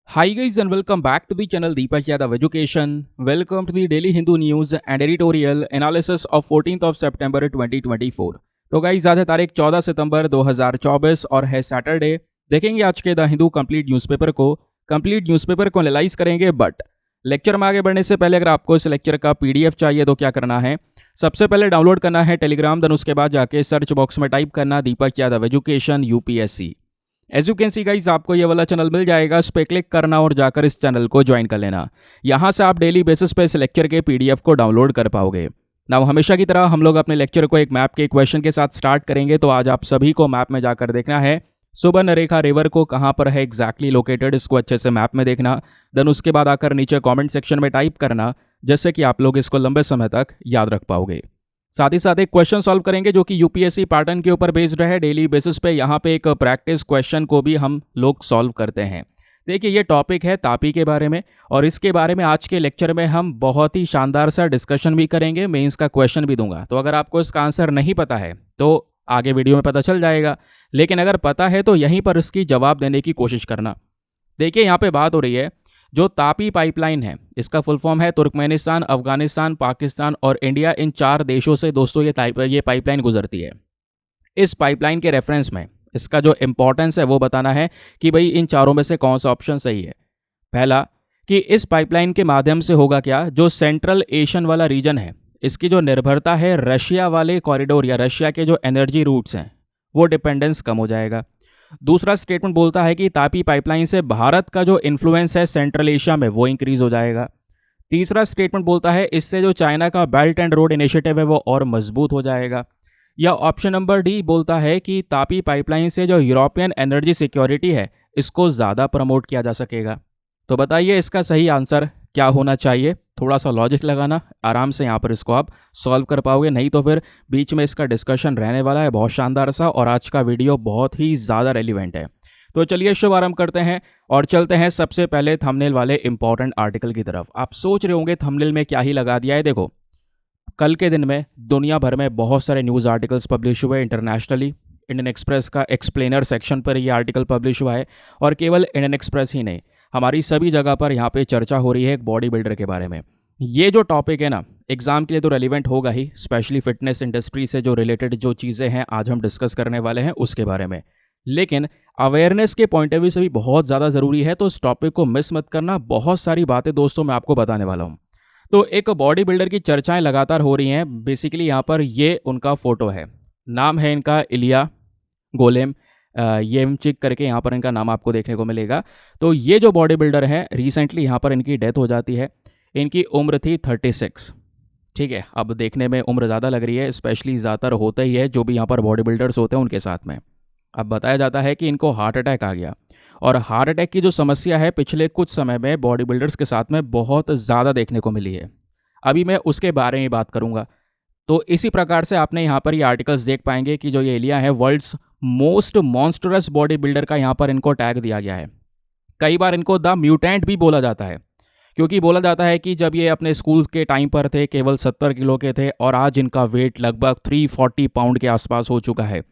Hi guys and welcome back to the channel Deepak Yadav Education. Welcome to the Daily Hindu News and Editorial Analysis of 14th of September 2024. तो guys आज है तारीख 14 सितंबर 2024 और है Saturday. देखेंगे आज के द हिंदू कंप्लीट न्यूज़पेपर को एनालाइज करेंगे। बट लेक्चर में आगे बढ़ने से पहले अगर आपको इस लेक्चर का पीडीएफ चाहिए तो क्या करना है, सबसे पहले डाउनलोड करना है टेलीग्राम, देन उसके बाद जाके सर्च बॉक्स में टाइप करना Deepak Yadav education UPSC. As you can see guys आपको ये वाला चैनल मिल जाएगा, उस पर क्लिक करना और जाकर इस चैनल को ज्वाइन कर लेना। यहाँ से आप डेली बेसिस पे इस लेक्चर के पीडीएफ को डाउनलोड कर पाओगे। नाउ हमेशा की तरह हम लोग अपने लेक्चर को एक मैप के क्वेश्चन के साथ स्टार्ट करेंगे। तो आज आप सभी को मैप में जाकर देखना है सुबर्णरेखा रिवर को कहाँ पर है एग्जैक्टली लोकेटेड, इसको अच्छे से मैप में देखना। देन उसके बाद आकर नीचे कमेंट सेक्शन में टाइप करना, जिससे कि आप लोग इसको लंबे समय तक याद रख पाओगे। साथ ही साथ एक क्वेश्चन सॉल्व करेंगे जो कि यूपीएससी पैटर्न के ऊपर बेस्ड है डेली बेसिस पे। यहाँ पे एक प्रैक्टिस क्वेश्चन को भी हम लोग सॉल्व करते हैं। देखिए ये टॉपिक है तापी के बारे में और इसके बारे में आज के लेक्चर में हम बहुत ही शानदार सा डिस्कशन भी करेंगे, मेंस का क्वेश्चन भी दूंगा। तो अगर आपको इसका आंसर नहीं पता है तो आगे वीडियो में पता चल जाएगा, लेकिन अगर पता है तो यहीं पर इसकी जवाब देने की कोशिश करना। देखिए यहाँ पे बात हो रही है जो तापी पाइपलाइन है, इसका फुल फॉर्म है तुर्कमेनिस्तान, अफगानिस्तान, पाकिस्तान और इंडिया। इन 4 देशों से दोस्तों ये पाइपलाइन गुजरती है। इस पाइपलाइन के रेफरेंस में इसका जो इंपॉर्टेंस है वो बताना है कि भाई इन चारों में से कौन सा ऑप्शन सही है। पहला कि इस पाइपलाइन के माध्यम से होगा क्या, जो सेंट्रल एशियन वाला रीजन है इसकी जो निर्भरता है रशिया वाले कॉरिडोर या रशिया के जो एनर्जी रूट्स हैं वो डिपेंडेंस कम हो जाएगा। दूसरा स्टेटमेंट बोलता है कि तापी पाइपलाइन से भारत का जो इन्फ्लुएंस है सेंट्रल एशिया में वो इंक्रीज हो जाएगा। तीसरा स्टेटमेंट बोलता है इससे जो चाइना का बेल्ट एंड रोड इनिशिएटिव है वो और मजबूत हो जाएगा। या ऑप्शन नंबर डी बोलता है कि तापी पाइपलाइन से जो यूरोपियन एनर्जी सिक्योरिटी है इसको ज़्यादा प्रमोट किया जा सकेगा। तो बताइए इसका सही आंसर क्या होना चाहिए। थोड़ा सा लॉजिक लगाना, आराम से यहाँ पर इसको आप सॉल्व कर पाओगे, नहीं तो फिर बीच में इसका डिस्कशन रहने वाला है बहुत शानदार सा, और आज का वीडियो बहुत ही ज़्यादा रेलिवेंट है। तो चलिए शुभारंभ करते हैं और चलते हैं सबसे पहले थंबनेल वाले इंपॉर्टेंट आर्टिकल की तरफ। आप सोच रहे होंगे थंबनेल में क्या ही लगा दिया है। देखो कल के दिन में दुनिया भर में बहुत सारे न्यूज़ आर्टिकल्स पब्लिश हुए इंटरनेशनली। इंडियन एक्सप्रेस का एक्सप्लेनर सेक्शन पर ये आर्टिकल पब्लिश हुआ है, और केवल इंडियन एक्सप्रेस ही नहीं, हमारी सभी जगह पर यहाँ पे चर्चा हो रही है एक बॉडी बिल्डर के बारे में। ये जो टॉपिक है ना एग्जाम के लिए तो रेलिवेंट होगा ही, स्पेशली फिटनेस इंडस्ट्री से जो रिलेटेड जो चीज़ें हैं आज हम डिस्कस करने वाले हैं उसके बारे में, लेकिन अवेयरनेस के पॉइंट ऑफ व्यू से भी बहुत ज़्यादा ज़रूरी है। तो इस टॉपिक को मिस मत करना, बहुत सारी बातें दोस्तों मैं आपको बताने वाला हूँ। तो एक बॉडी बिल्डर की चर्चाएँ लगातार हो रही हैं। बेसिकली यहाँ पर ये उनका फ़ोटो है, नाम है इनका इलिया गोलेम येमचिक करके, यहाँ पर इनका नाम आपको देखने को मिलेगा। तो ये जो बॉडी बिल्डर है रिसेंटली यहाँ पर इनकी डेथ हो जाती है। इनकी उम्र थी 36। ठीक है, अब देखने में उम्र ज़्यादा लग रही है, स्पेशली ज़्यादातर होता ही है जो भी यहाँ पर बॉडी बिल्डर्स होते हैं उनके साथ में। अब बताया जाता है कि इनको हार्ट अटैक आ गया, और हार्ट अटैक की जो समस्या है पिछले कुछ समय में बॉडी बिल्डर्स के साथ में बहुत ज़्यादा देखने को मिली है। अभी मैं उसके बारे में बात करूँगा। तो इसी प्रकार से आपने यहाँ पर ये आर्टिकल्स देख पाएंगे कि जो ये एलिया है world's most monstrous body builder का यहाँ पर इनको टैग दिया गया है। कई बार इनको द म्यूटेंट भी बोला जाता है, क्योंकि बोला जाता है कि जब ये अपने स्कूल के टाइम पर थे केवल 70 किलो के थे, और आज इनका वेट लगभग 340 पाउंड के आसपास हो चुका है।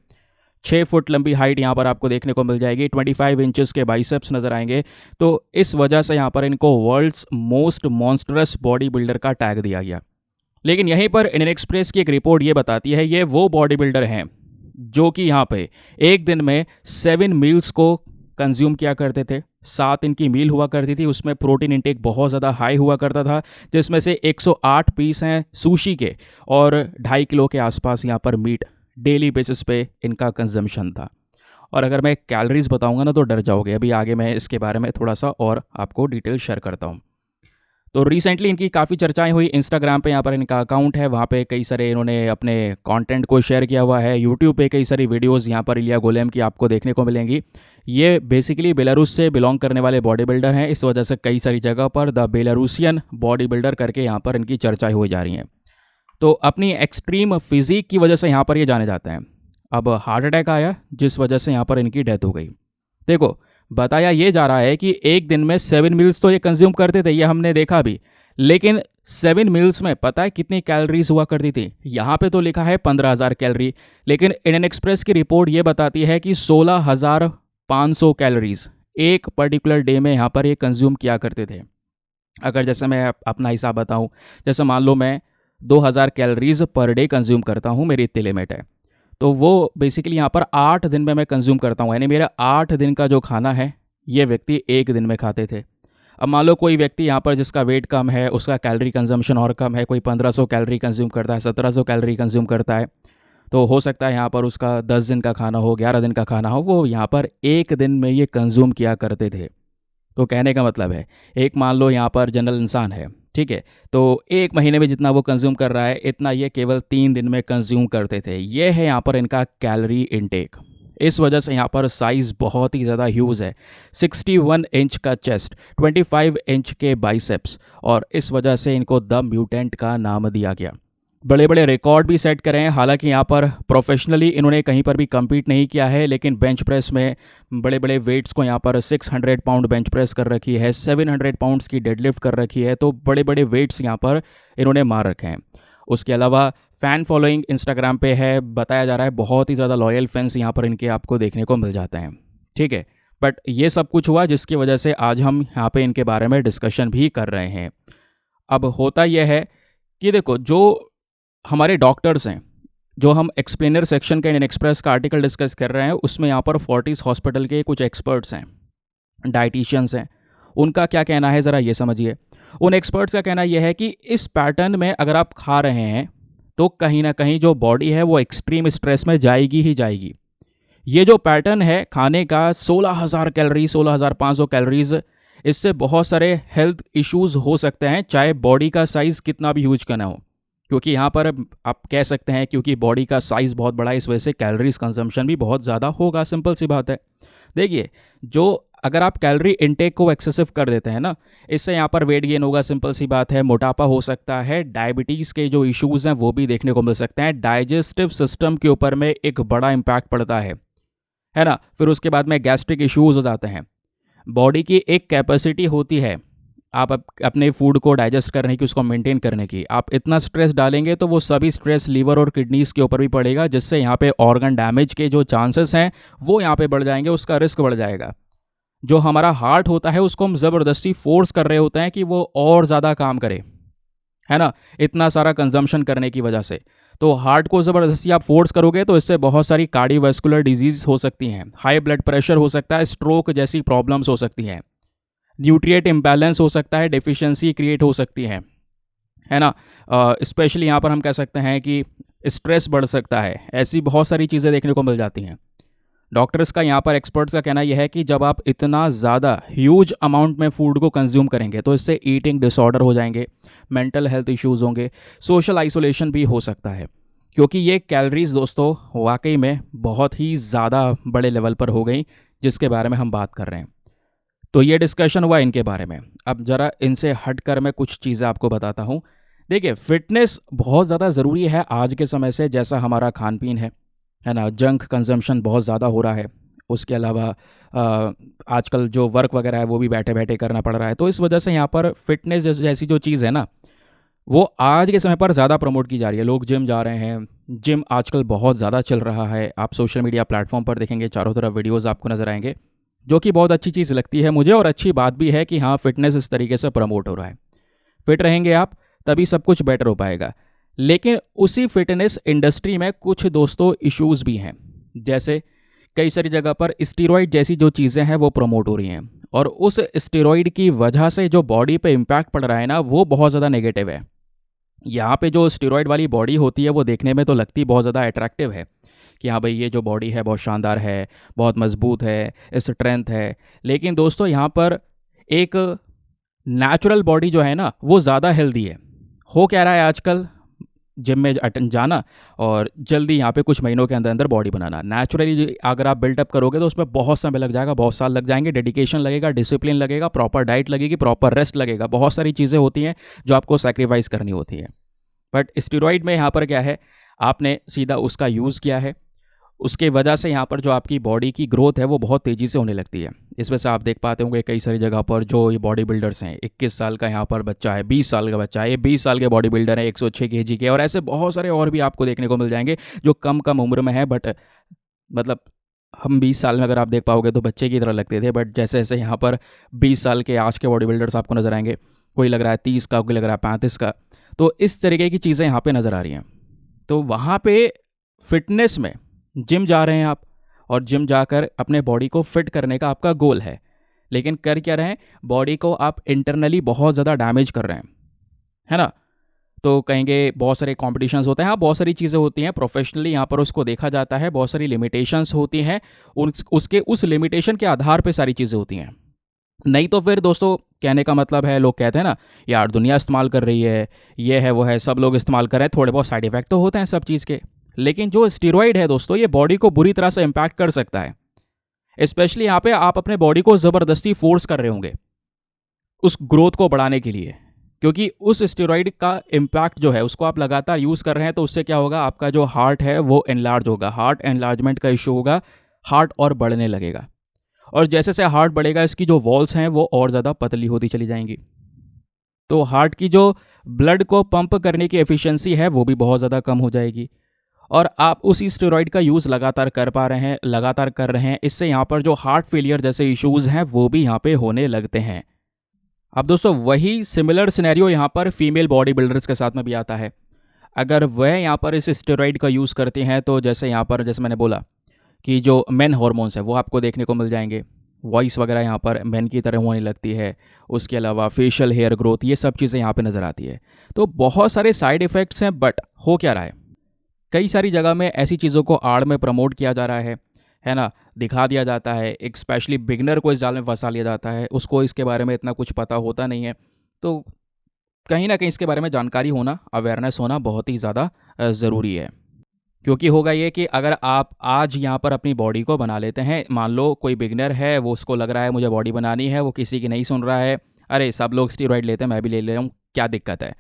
6 फुट लंबी हाइट यहाँ पर आपको देखने को मिल जाएगी, 25 इंचेस के बाइसेप्स नजर आएंगे। तो इस वजह से यहाँ पर इनको world's most monstrous body builder का टैग दिया गया। लेकिन यहीं पर इंडियन एक्सप्रेस की एक रिपोर्ट ये बताती है ये वो बॉडी बिल्डर हैं जो कि यहाँ पे एक दिन में 7 मील्स को कंज्यूम किया करते थे। 7 इनकी मील हुआ करती थी, उसमें प्रोटीन इंटेक बहुत ज़्यादा हाई हुआ करता था, जिसमें से 108 पीस हैं सुशी के, और 2.5 किलो के आसपास यहाँ पर मीट डेली बेसिस पे इनका कंजम्पशन था। और अगर मैं कैलोरीज बताऊँगा ना तो डर जाओगे, अभी आगे मैं इसके बारे में थोड़ा सा और आपको डिटेल शेयर करता हूँ। तो रिसेंटली इनकी काफ़ी चर्चाएं हुई इंस्टाग्राम पे, यहाँ पर इनका अकाउंट है, वहाँ पे कई सारे इन्होंने अपने कंटेंट को शेयर किया हुआ है। यूट्यूब पे कई सारी वीडियोस यहाँ पर इलिया गोलेम की आपको देखने को मिलेंगी। ये बेसिकली बेलारूस से बिलोंग करने वाले बॉडी बिल्डर हैं, इस वजह से कई सारी जगह पर द बेलारूसियन बॉडी बिल्डर करके यहाँ पर इनकी चर्चाएँ हुई जा रही हैं। तो अपनी एक्सट्रीम फिजिक की वजह से यहाँ पर ये जाने जाते हैं। अब हार्ट अटैक आया जिस वजह से यहाँ पर इनकी डेथ हो गई। देखो बताया ये जा रहा है कि एक दिन में 7 मील्स तो ये कंज्यूम करते थे, ये हमने देखा भी, लेकिन 7 मील्स में पता है कितनी कैलोरीज हुआ करती थी। यहाँ पे तो लिखा है 15,000 कैलोरी, लेकिन इंडियन एक्सप्रेस की रिपोर्ट ये बताती है कि 16,500 कैलोरीज एक पर्टिकुलर डे में यहाँ पर ये कंज्यूम किया करते थे। अगर जैसे मैं अपना हिसाब बताऊँ, जैसे मान लो मैं 2000 कैलोरीज पर डे कंज्यूम करता हूँ, मेरी इतनी लिमिट है, तो वो बेसिकली यहाँ पर 8 दिन में मैं कंज्यूम करता हूँ, यानी मेरा 8 दिन का जो खाना है ये व्यक्ति एक दिन में खाते थे। अब मान लो कोई व्यक्ति यहाँ पर जिसका वेट कम है, उसका कैलोरी कंजम्पशन और कम है, कोई 1500 कैलोरी कंज्यूम करता है, 1700 कैलोरी कंज्यूम करता है, तो हो सकता है यहाँ पर उसका 10 दिन का खाना हो, 11 दिन का खाना हो, वो यहाँ पर एक दिन में ये कंज्यूम किया करते थे। तो कहने का मतलब है, एक मान लो यहाँ पर जनरल इंसान है, ठीक है, तो एक महीने में जितना वो कंज्यूम कर रहा है, इतना ये केवल 3 दिन में कंज्यूम करते थे। ये है यहाँ पर इनका कैलोरी इनटेक। इस वजह से यहाँ पर साइज़ बहुत ही ज़्यादा ह्यूज है, 61 इंच का चेस्ट, 25 इंच के बाइसेप्स, और इस वजह से इनको द म्यूटेंट का नाम दिया गया। बड़े बड़े रिकॉर्ड भी सेट करे हैं, हालांकि यहाँ पर प्रोफेशनली इन्होंने कहीं पर भी कम्पीट नहीं किया है, लेकिन बेंच प्रेस में बड़े बड़े वेट्स को यहाँ पर 600 पाउंड बेंच प्रेस कर रखी है, 700 पाउंड्स की डेडलिफ्ट कर रखी है, तो बड़े बड़े वेट्स यहाँ पर इन्होंने मार रखे हैं। उसके अलावा फ़ैन फॉलोइंग इंस्टाग्राम पे है, बताया जा रहा है बहुत ही ज़्यादा लॉयल फैंस यहाँ पर इनके आपको देखने को मिल जाते हैं, ठीक है। बट ये सब कुछ हुआ जिसकी वजह से आज हम यहाँ पे इनके बारे में डिस्कशन भी कर रहे हैं। अब होता यह है कि देखो, जो हमारे डॉक्टर्स हैं, जो हम एक्सप्लेनर सेक्शन का इंडियन एक्सप्रेस का आर्टिकल डिस्कस कर रहे हैं, उसमें यहाँ पर फोर्टिस हॉस्पिटल के कुछ एक्सपर्ट्स हैं, डाइटिशियंस हैं, उनका क्या कहना है ज़रा ये समझिए। उन एक्सपर्ट्स का कहना यह है कि इस पैटर्न में अगर आप खा रहे हैं तो कहीं ना कहीं जो बॉडी है वो एक्सट्रीम स्ट्रेस में जाएगी ही जाएगी। ये जो पैटर्न है खाने का, 16,000 कैलोरी, 16,500 कैलोरीज, इससे बहुत सारे हेल्थ इश्यूज हो सकते हैं, चाहे बॉडी का साइज़ कितना भी ह्यूज का ना हो। क्योंकि यहाँ पर आप कह सकते हैं क्योंकि बॉडी का साइज़ बहुत बड़ा है, इस वजह से कैलोरीज कंजम्पशन भी बहुत ज़्यादा होगा, सिंपल सी बात है। देखिए, जो अगर आप कैलोरी इनटेक को एक्सेसिव कर देते हैं ना, इससे यहाँ पर वेट गेन होगा, सिंपल सी बात है, मोटापा हो सकता है, डायबिटीज़ के जो इश्यूज़ हैं वो भी देखने को मिल सकते हैं, डाइजेस्टिव सिस्टम के ऊपर में एक बड़ा इम्पैक्ट पड़ता है ना। फिर उसके बाद में गैस्ट्रिक इश्यूज़ हो जाते हैं। बॉडी की एक कैपेसिटी होती है आप अपने फूड को डाइजेस्ट करने की, उसको मेंटेन करने की। आप इतना स्ट्रेस डालेंगे तो वो सभी स्ट्रेस लीवर और किडनीज़ के ऊपर भी पड़ेगा, जिससे यहाँ पे ऑर्गन डैमेज के जो चांसेस हैं वो यहाँ पे बढ़ जाएंगे, उसका रिस्क बढ़ जाएगा। जो हमारा हार्ट होता है उसको हम ज़बरदस्ती फोर्स कर रहे होते हैं कि वो और ज़्यादा काम करे, है ना, इतना सारा कंजम्पशन करने की वजह से। तो हार्ट को ज़बरदस्ती आप फोर्स करोगे तो इससे बहुत सारी कार्डियोवैस्कुलर डिजीज़ हो सकती हैं, हाई ब्लड प्रेशर हो सकता है, स्ट्रोक जैसी प्रॉब्लम्स हो सकती हैं, न्यूट्रिएंट इम्बैलेंस हो सकता है, डेफिशिएंसी क्रिएट हो सकती है ना। स्पेशली यहाँ पर हम कह सकते हैं कि स्ट्रेस बढ़ सकता है, ऐसी बहुत सारी चीज़ें देखने को मिल जाती हैं। डॉक्टर्स का यहाँ पर, एक्सपर्ट्स का कहना यह है कि जब आप इतना ज़्यादा ह्यूज अमाउंट में फूड को कंज्यूम करेंगे तो इससे ईटिंग डिसऑर्डर हो जाएंगे, मेंटल हेल्थ इश्यूज़ होंगे, सोशल आइसोलेशन भी हो सकता है, क्योंकि ये कैलोरीज दोस्तों वाकई में बहुत ही ज़्यादा बड़े लेवल पर हो गई जिसके बारे में हम बात कर रहे हैं। तो ये डिस्कशन हुआ इनके बारे में। अब ज़रा इनसे हटकर मैं कुछ चीज़ें आपको बताता हूँ। देखिए, फिटनेस बहुत ज़्यादा ज़रूरी है आज के समय से, जैसा हमारा खान पीन है ना, जंक कंजम्पशन बहुत ज़्यादा हो रहा है। उसके अलावा आजकल जो वर्क वगैरह है वो भी बैठे बैठे करना पड़ रहा है, तो इस वजह से यहाँ पर फिटनेस जैसी जो चीज़ है ना, वो आज के समय पर ज़्यादा प्रमोट की जा रही है। लोग जिम जा रहे हैं, जिम आजकल बहुत ज़्यादा चल रहा है। आप सोशल मीडिया प्लेटफॉर्म पर देखेंगे, चारों तरफ वीडियोज़ आपको नज़र आएंगे, जो कि बहुत अच्छी चीज़ लगती है मुझे, और अच्छी बात भी है कि हाँ, फिटनेस इस तरीके से प्रमोट हो रहा है। फिट रहेंगे आप तभी सब कुछ बेटर हो पाएगा। लेकिन उसी फिटनेस इंडस्ट्री में कुछ दोस्तों इश्यूज़ भी हैं, जैसे कई सारी जगह पर स्टीरॉयड जैसी जो चीज़ें हैं वो प्रमोट हो रही हैं, और उस स्टीरॉयड की वजह से जो बॉडी पे इम्पैक्ट पड़ रहा है ना, वो बहुत ज़्यादा नेगेटिव है। यहाँ पे जो स्टीरॉयड वाली बॉडी होती है वो देखने में तो लगती बहुत ज़्यादा अट्रैक्टिव है कि हाँ भाई, ये जो बॉडी है बहुत शानदार है, बहुत मजबूत है, स्ट्रेंथ है। लेकिन दोस्तों यहाँ पर एक नेचुरल बॉडी जो है ना वो ज़्यादा हेल्दी है। हो क्या रहा है आजकल, जिम में अटेंड जाना और जल्दी यहाँ पे कुछ महीनों के अंदर अंदर बॉडी बनाना। नेचुरली अगर आप बिल्डअप करोगे तो उसमें बहुत समय लग जाएगा, बहुत साल लग जाएंगे, डेडिकेशन लगेगा, डिसिप्लिन लगेगा, प्रॉपर डाइट लगेगी, प्रॉपर रेस्ट लगेगा, बहुत सारी चीज़ें होती हैं जो आपको सेक्रीफाइस करनी होती है। बट स्टीरॉयड में यहाँ पर क्या है, आपने सीधा उसका यूज़ किया है, उसके वजह से यहाँ पर जो आपकी बॉडी की ग्रोथ है वो बहुत तेज़ी से होने लगती है। इस वजह से आप देख पाते होंगे कई सारी जगह पर जो ये बॉडी बिल्डर्स हैं, 21 साल का यहाँ पर बच्चा है, 20 साल का बच्चा है, ये 20 साल के बॉडी बिल्डर है, 106 केजी के, और ऐसे बहुत सारे और भी आपको देखने को मिल जाएंगे जो कम कम उम्र में है, बट मतलब हम 20 साल में अगर आप देख पाओगे तो बच्चे की तरह लगते थे, बट जैसे जैसे यहाँ पर 20 साल के आज के बॉडी बिल्डर्स आपको नज़र आएंगे, कोई लग रहा है 30 का, कोई लग रहा है 35 का। तो इस तरीके की चीज़ें यहाँ पे नज़र आ रही हैं। तो वहाँ पे फिटनेस में जिम जा रहे हैं आप, और जिम जाकर अपने बॉडी को फिट करने का आपका गोल है, लेकिन कर क्या रहे हैं, बॉडी को आप इंटरनली बहुत ज़्यादा डैमेज कर रहे हैं, है ना। तो कहेंगे बहुत सारे कॉम्पिटिशन्स होते हैं, हाँ बहुत सारी चीज़ें होती हैं, प्रोफेशनली यहाँ पर उसको देखा जाता है, बहुत सारी लिमिटेशंस होती हैं, उसके उस लिमिटेशन के आधार पे सारी चीज़ें होती हैं। नहीं तो फिर दोस्तों कहने का मतलब है, लोग कहते हैं ना यार दुनिया इस्तेमाल कर रही है, ये है वो है, सब लोग इस्तेमाल कर रहे हैं, थोड़े बहुत साइड इफेक्ट तो होते हैं सब चीज़ के, लेकिन जो स्टीरॉयड है दोस्तों ये बॉडी को बुरी तरह से इम्पैक्ट कर सकता है। स्पेशली यहाँ पे आप अपने बॉडी को ज़बरदस्ती फोर्स कर रहे होंगे उस ग्रोथ को बढ़ाने के लिए, क्योंकि उस स्टेरॉइड का इम्पैक्ट जो है उसको आप लगातार यूज़ कर रहे हैं, तो उससे क्या होगा, आपका जो हार्ट है वो एनलार्ज होगा, हार्ट एनलार्जमेंट का इशू होगा, हार्ट और बढ़ने लगेगा, और जैसे जैसे हार्ट बढ़ेगा इसकी जो वॉल्स हैं वो और ज़्यादा पतली होती चली जाएंगी, तो हार्ट की जो ब्लड को पंप करने की एफिशिएंसी है वो भी बहुत ज़्यादा कम हो जाएगी, और आप उसी स्टेरॉइड का यूज़ लगातार कर पा रहे हैं, लगातार कर रहे हैं, इससे यहाँ पर जो हार्ट फेलियर जैसे इश्यूज़ हैं वो भी यहाँ पे होने लगते हैं। अब दोस्तों वही सिमिलर सिनेरियो यहाँ पर फीमेल बॉडी बिल्डर्स के साथ में भी आता है। अगर वह यहाँ पर इस स्टेरॉइड का यूज़ करती हैं तो जैसे यहाँ पर जैसे मैंने बोला कि जो मेन हॉर्मोन्स है वो आपको देखने को मिल जाएंगे, वॉइस वगैरह यहाँ पर मेन की तरह होने लगती है, उसके अलावा फेशियल हेयर ग्रोथ, ये सब चीज़ें यहाँ पे नज़र आती है। तो बहुत सारे साइड इफ़ेक्ट्स हैं, बट हो क्या रहा है, कई सारी जगह में ऐसी चीज़ों को आड़ में प्रमोट किया जा रहा है ना, दिखा दिया जाता है, एक स्पेशली बिगनर को इस जाल में फंसा लिया जाता है, उसको इसके बारे में इतना कुछ पता होता नहीं है। तो कहीं ना कहीं इसके बारे में जानकारी होना, अवेयरनेस होना बहुत ही ज़्यादा ज़रूरी है, क्योंकि होगा ये कि अगर आप आज यहाँ पर अपनी बॉडी को बना लेते हैं, मान लो कोई बिगनर है, वो उसको लग रहा है मुझे बॉडी बनानी है, वो किसी की नहीं सुन रहा है, अरे सब लोग स्टीरॉइड लेते हैं मैं भी ले ले रहा हूँ, क्या दिक्कत है,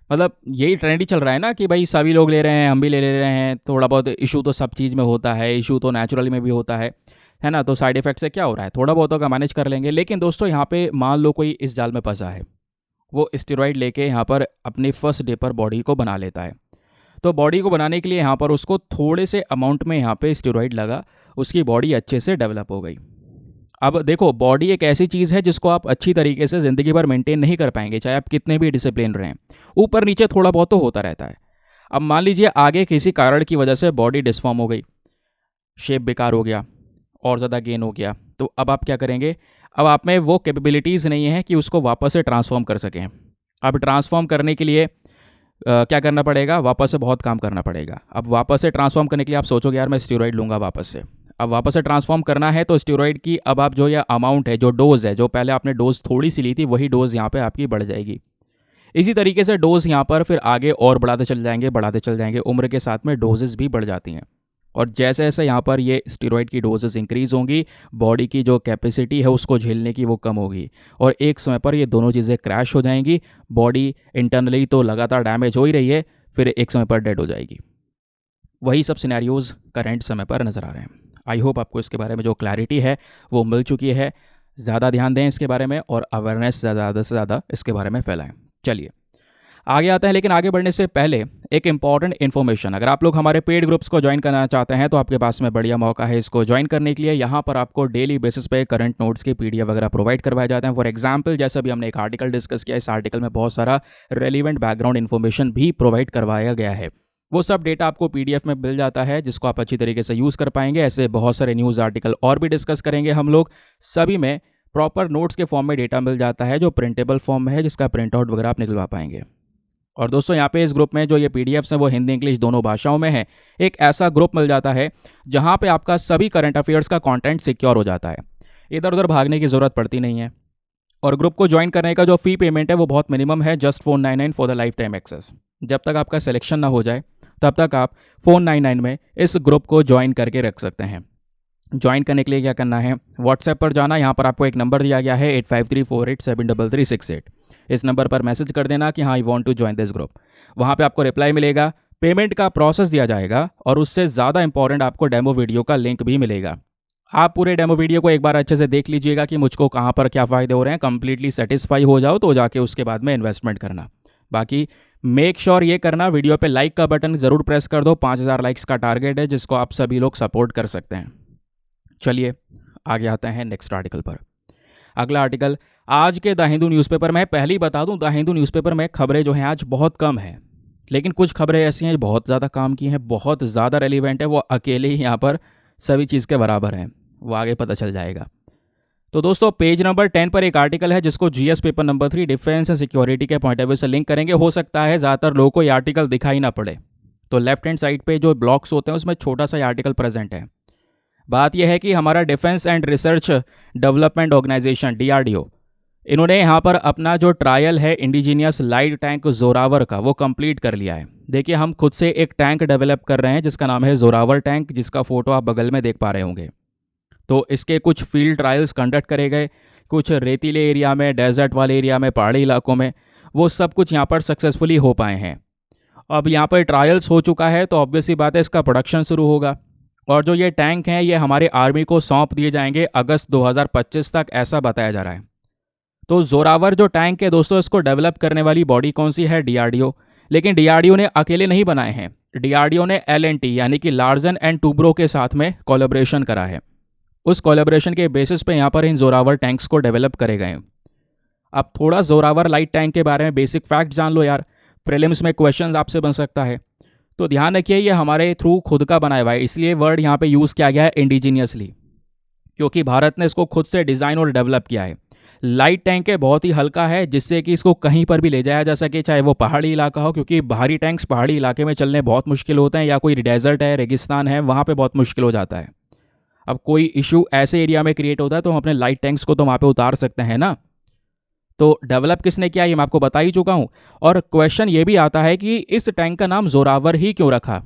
मतलब यही ट्रेंड ही चल रहा है ना कि भाई सभी लोग ले रहे हैं, हम भी ले ले रहे हैं, थोड़ा बहुत इशू तो सब चीज़ में होता है, इशू तो नेचुरली में भी होता है ना, तो साइड इफेक्ट से क्या हो रहा है, थोड़ा बहुत का मैनेज कर लेंगे। लेकिन दोस्तों यहाँ पे मान लो कोई इस जाल में फंसा है, वो स्टेरॉइड लेके यहाँ पर अपने फर्स्ट डे पर बॉडी को बना लेता है, तो बॉडी को बनाने के लिए यहाँ पर उसको थोड़े से अमाउंट में यहाँ पे स्टेरॉइड लगा, उसकी बॉडी अच्छे से डेवलप हो गई। अब देखो बॉडी एक ऐसी चीज़ है जिसको आप अच्छी तरीके से ज़िंदगी भर मेंटेन नहीं कर पाएंगे, चाहे आप कितने भी डिसिप्लिन रहें, ऊपर नीचे थोड़ा बहुत तो होता रहता है। अब मान लीजिए आगे किसी कारण की वजह से बॉडी डिसफॉर्म हो गई, शेप बेकार हो गया, और ज़्यादा गेन हो गया, तो अब आप क्या करेंगे, अब आप में वो कैपेबिलिटीज़ नहीं है कि उसको वापस से ट्रांसफॉर्म कर सकें। अब ट्रांसफॉर्म करने के लिए क्या करना पड़ेगा, वापस से बहुत काम करना पड़ेगा। अब वापस से ट्रांसफॉर्म करने के लिए आप सोचोगे यार मैं स्टेरॉइड लूँगा वापस से, अब वापस से ट्रांसफॉर्म करना है तो स्टेरॉइड की अब आप जो ये अमाउंट है, जो डोज़ है, जो पहले आपने डोज़ थोड़ी सी ली थी वही डोज़ यहाँ पे आपकी बढ़ जाएगी। इसी तरीके से डोज़ यहाँ पर फिर आगे और बढ़ाते चल जाएंगे, उम्र के साथ में डोजेज़ भी बढ़ जाती हैं, और जैसे जैसे यहाँ पर ये स्टेरॉइड की डोजेज़ इंक्रीज़ होंगी, बॉडी की जो कैपेसिटी है उसको झेलने की वो कम होगी, और एक समय पर ये दोनों चीज़ें क्रैश हो जाएंगी, बॉडी इंटरनली तो लगातार डैमेज हो ही रही है, फिर एक समय पर डेड हो जाएगी। वही सब सिनेरियोज़ करंट समय पर नज़र आ रहे हैं। आई होप आपको इसके बारे में जो क्लैरिटी है वो मिल चुकी है। ज़्यादा ध्यान दें इसके बारे में और अवेयरनेस ज़्यादा से ज़्यादा इसके बारे में फैलाएं। चलिए आगे आते हैं, लेकिन आगे बढ़ने से पहले एक इंपॉर्टेंट इन्फॉर्मेशन, अगर आप लोग हमारे पेड ग्रुप्स को ज्वाइन करना चाहते हैं तो आपके पास में बढ़िया मौका है इसको ज्वाइन करने के लिए। यहाँ पर आपको डेली बेसिस पे करंट नोट्स के पीडीएफ वगैरह प्रोवाइड करवाए जाते हैं। फॉर एग्जांपल जैसे अभी हमने एक आर्टिकल डिस्कस किया, इस आर्टिकल में बहुत सारा रेलिवेंट बैकग्राउंड इन्फॉर्मेशन भी प्रोवाइड करवाया गया है, वो सब डेटा आपको पीडीएफ में मिल जाता है जिसको आप अच्छी तरीके से यूज़ कर पाएंगे। ऐसे बहुत सारे न्यूज़ आर्टिकल और भी डिस्कस करेंगे हम लोग, सभी में प्रॉपर नोट्स के फॉर्म में डेटा मिल जाता है जो प्रिंटेबल फॉर्म में है, जिसका प्रिंट आउट वगैरह आप निकलवा पाएंगे। और दोस्तों यहाँ पे इस ग्रुप में जो ये पीडीएफ्स हैं वो हिंदी इंग्लिश दोनों भाषाओं में है। एक ऐसा ग्रुप मिल जाता है जहाँ पे आपका सभी करंट अफेयर्स का कंटेंट सिक्योर हो जाता है, इधर उधर भागने की ज़रूरत पड़ती नहीं है। और ग्रुप को ज्वाइन करने का जो फ़ी पेमेंट है वो बहुत मिनिमम है, just 499 for the life time access. जब तक आपका सिलेक्शन ना हो जाए तब तक आप 499 में इस ग्रुप को ज्वाइन करके रख सकते हैं। ज्वाइन करने के लिए क्या करना है, व्हाट्सएप पर जाना, यहाँ पर आपको एक नंबर दिया गया है 8534873368। इस नंबर पर मैसेज कर देना कि हाँ I want to join this group. वहाँ पे आपको रिप्लाई मिलेगा, पेमेंट का प्रोसेस दिया जाएगा, और उससे ज़्यादा इंपॉर्टेंट आपको डेमो वीडियो का लिंक भी मिलेगा। आप पूरे डेमो वीडियो को एक बार अच्छे से देख लीजिएगा कि मुझको कहाँ पर क्या फ़ायदे हो रहे हैं, कंप्लीटली सेटिस्फाई हो जाओ तो जाके उसके बाद में इन्वेस्टमेंट करना। बाकी मेक श्योर ये करना, वीडियो पे लाइक का बटन ज़रूर प्रेस कर दो, 5000 लाइक्स का टारगेट है जिसको आप सभी लोग सपोर्ट कर सकते हैं। चलिए आगे आते हैं नेक्स्ट आर्टिकल पर। अगला आर्टिकल आज के द हिंदू न्यूज़पेपर में। पहले ही बता दूं, द हिंदू न्यूज़पेपर में खबरें जो हैं आज बहुत कम हैं, लेकिन कुछ खबरें ऐसी हैं बहुत ज़्यादा काम की हैं, बहुत ज़्यादा रेलिवेंट है, वो अकेले ही यहाँ पर सभी चीज़ के बराबर हैं, वो आगे पता चल जाएगा। तो दोस्तों पेज नंबर 10 पर एक आर्टिकल है जिसको GS paper number 3 defence and security के पॉइंट ऑफ व्यू से लिंक करेंगे। हो सकता है ज़्यादातर लोगों को ये आर्टिकल दिखाई ना पड़े, तो लेफ्ट हैंड साइड पे जो ब्लॉक्स होते हैं उसमें छोटा सा आर्टिकल प्रेजेंट है। बात यह है कि हमारा defence and research development organisation DRDO, इन्होंने यहाँ पर अपना जो ट्रायल है इंडिजीनियस लाइट टैंक जोरावर का वो कंप्लीट कर लिया है। देखिए हम खुद से एक टैंक डेवलप कर रहे हैं जिसका नाम है जोरावर टैंक, जिसका फोटो आप बगल में देख पा रहे होंगे। तो इसके कुछ फील्ड ट्रायल्स कंडक्ट करे गए, कुछ रेतीले एरिया में, डेजर्ट वाले एरिया में, पहाड़ी इलाकों में, वो सब कुछ यहाँ पर सक्सेसफुली हो पाए हैं। अब यहाँ पर ट्रायल्स हो चुका है तो ऑब्वियस सी बात है इसका प्रोडक्शन शुरू होगा, और जो ये टैंक हैं ये हमारे आर्मी को सौंप दिए जाएंगे अगस्त 2025 तक, ऐसा बताया जा रहा है। तो जोरावर जो टैंक है दोस्तों, इसको डेवलप करने वाली बॉडी कौन सी है? डीआरडीओ। लेकिन डीआरडीओ ने अकेले नहीं बनाए हैं, डीआरडीओ ने एलएनटी यानी कि लार्सन एंड टूब्रो के साथ में कोलैबोरेशन करा है। उस कोलैबोरेशन के बेसिस पे यहाँ पर इन जोरावर टैंक्स को डेवलप करे गए हैं। अब थोड़ा जोरावर लाइट टैंक के बारे में बेसिक फैक्ट जान लो यार, प्रीलिम्स में क्वेश्चन आपसे बन सकता है। तो ध्यान रखिए ये हमारे थ्रू खुद का बनाया हुआ है, इसलिए वर्ड यहाँ पे यूज़ किया गया है इंडिजीनियसली, क्योंकि भारत ने इसको खुद से डिज़ाइन और डेवलप किया है। लाइट टैंक है, बहुत ही हल्का है, जिससे कि इसको कहीं पर भी ले जाया जा सके, चाहे वो पहाड़ी इलाका हो, क्योंकि भारी टैंक्स पहाड़ी इलाके में चलने बहुत मुश्किल होते हैं, या कोई डेजर्ट है, रेगिस्तान है, वहाँ पे बहुत मुश्किल हो जाता है। अब कोई इशू ऐसे एरिया में क्रिएट होता है तो हम अपने लाइट टैंक्स को तो वहाँ पे उतार सकते हैं ना। तो डेवलप किसने किया ये मैं आपको बता ही चुका हूँ। और क्वेश्चन ये भी आता है कि इस टैंक का नाम जोरावर ही क्यों रखा।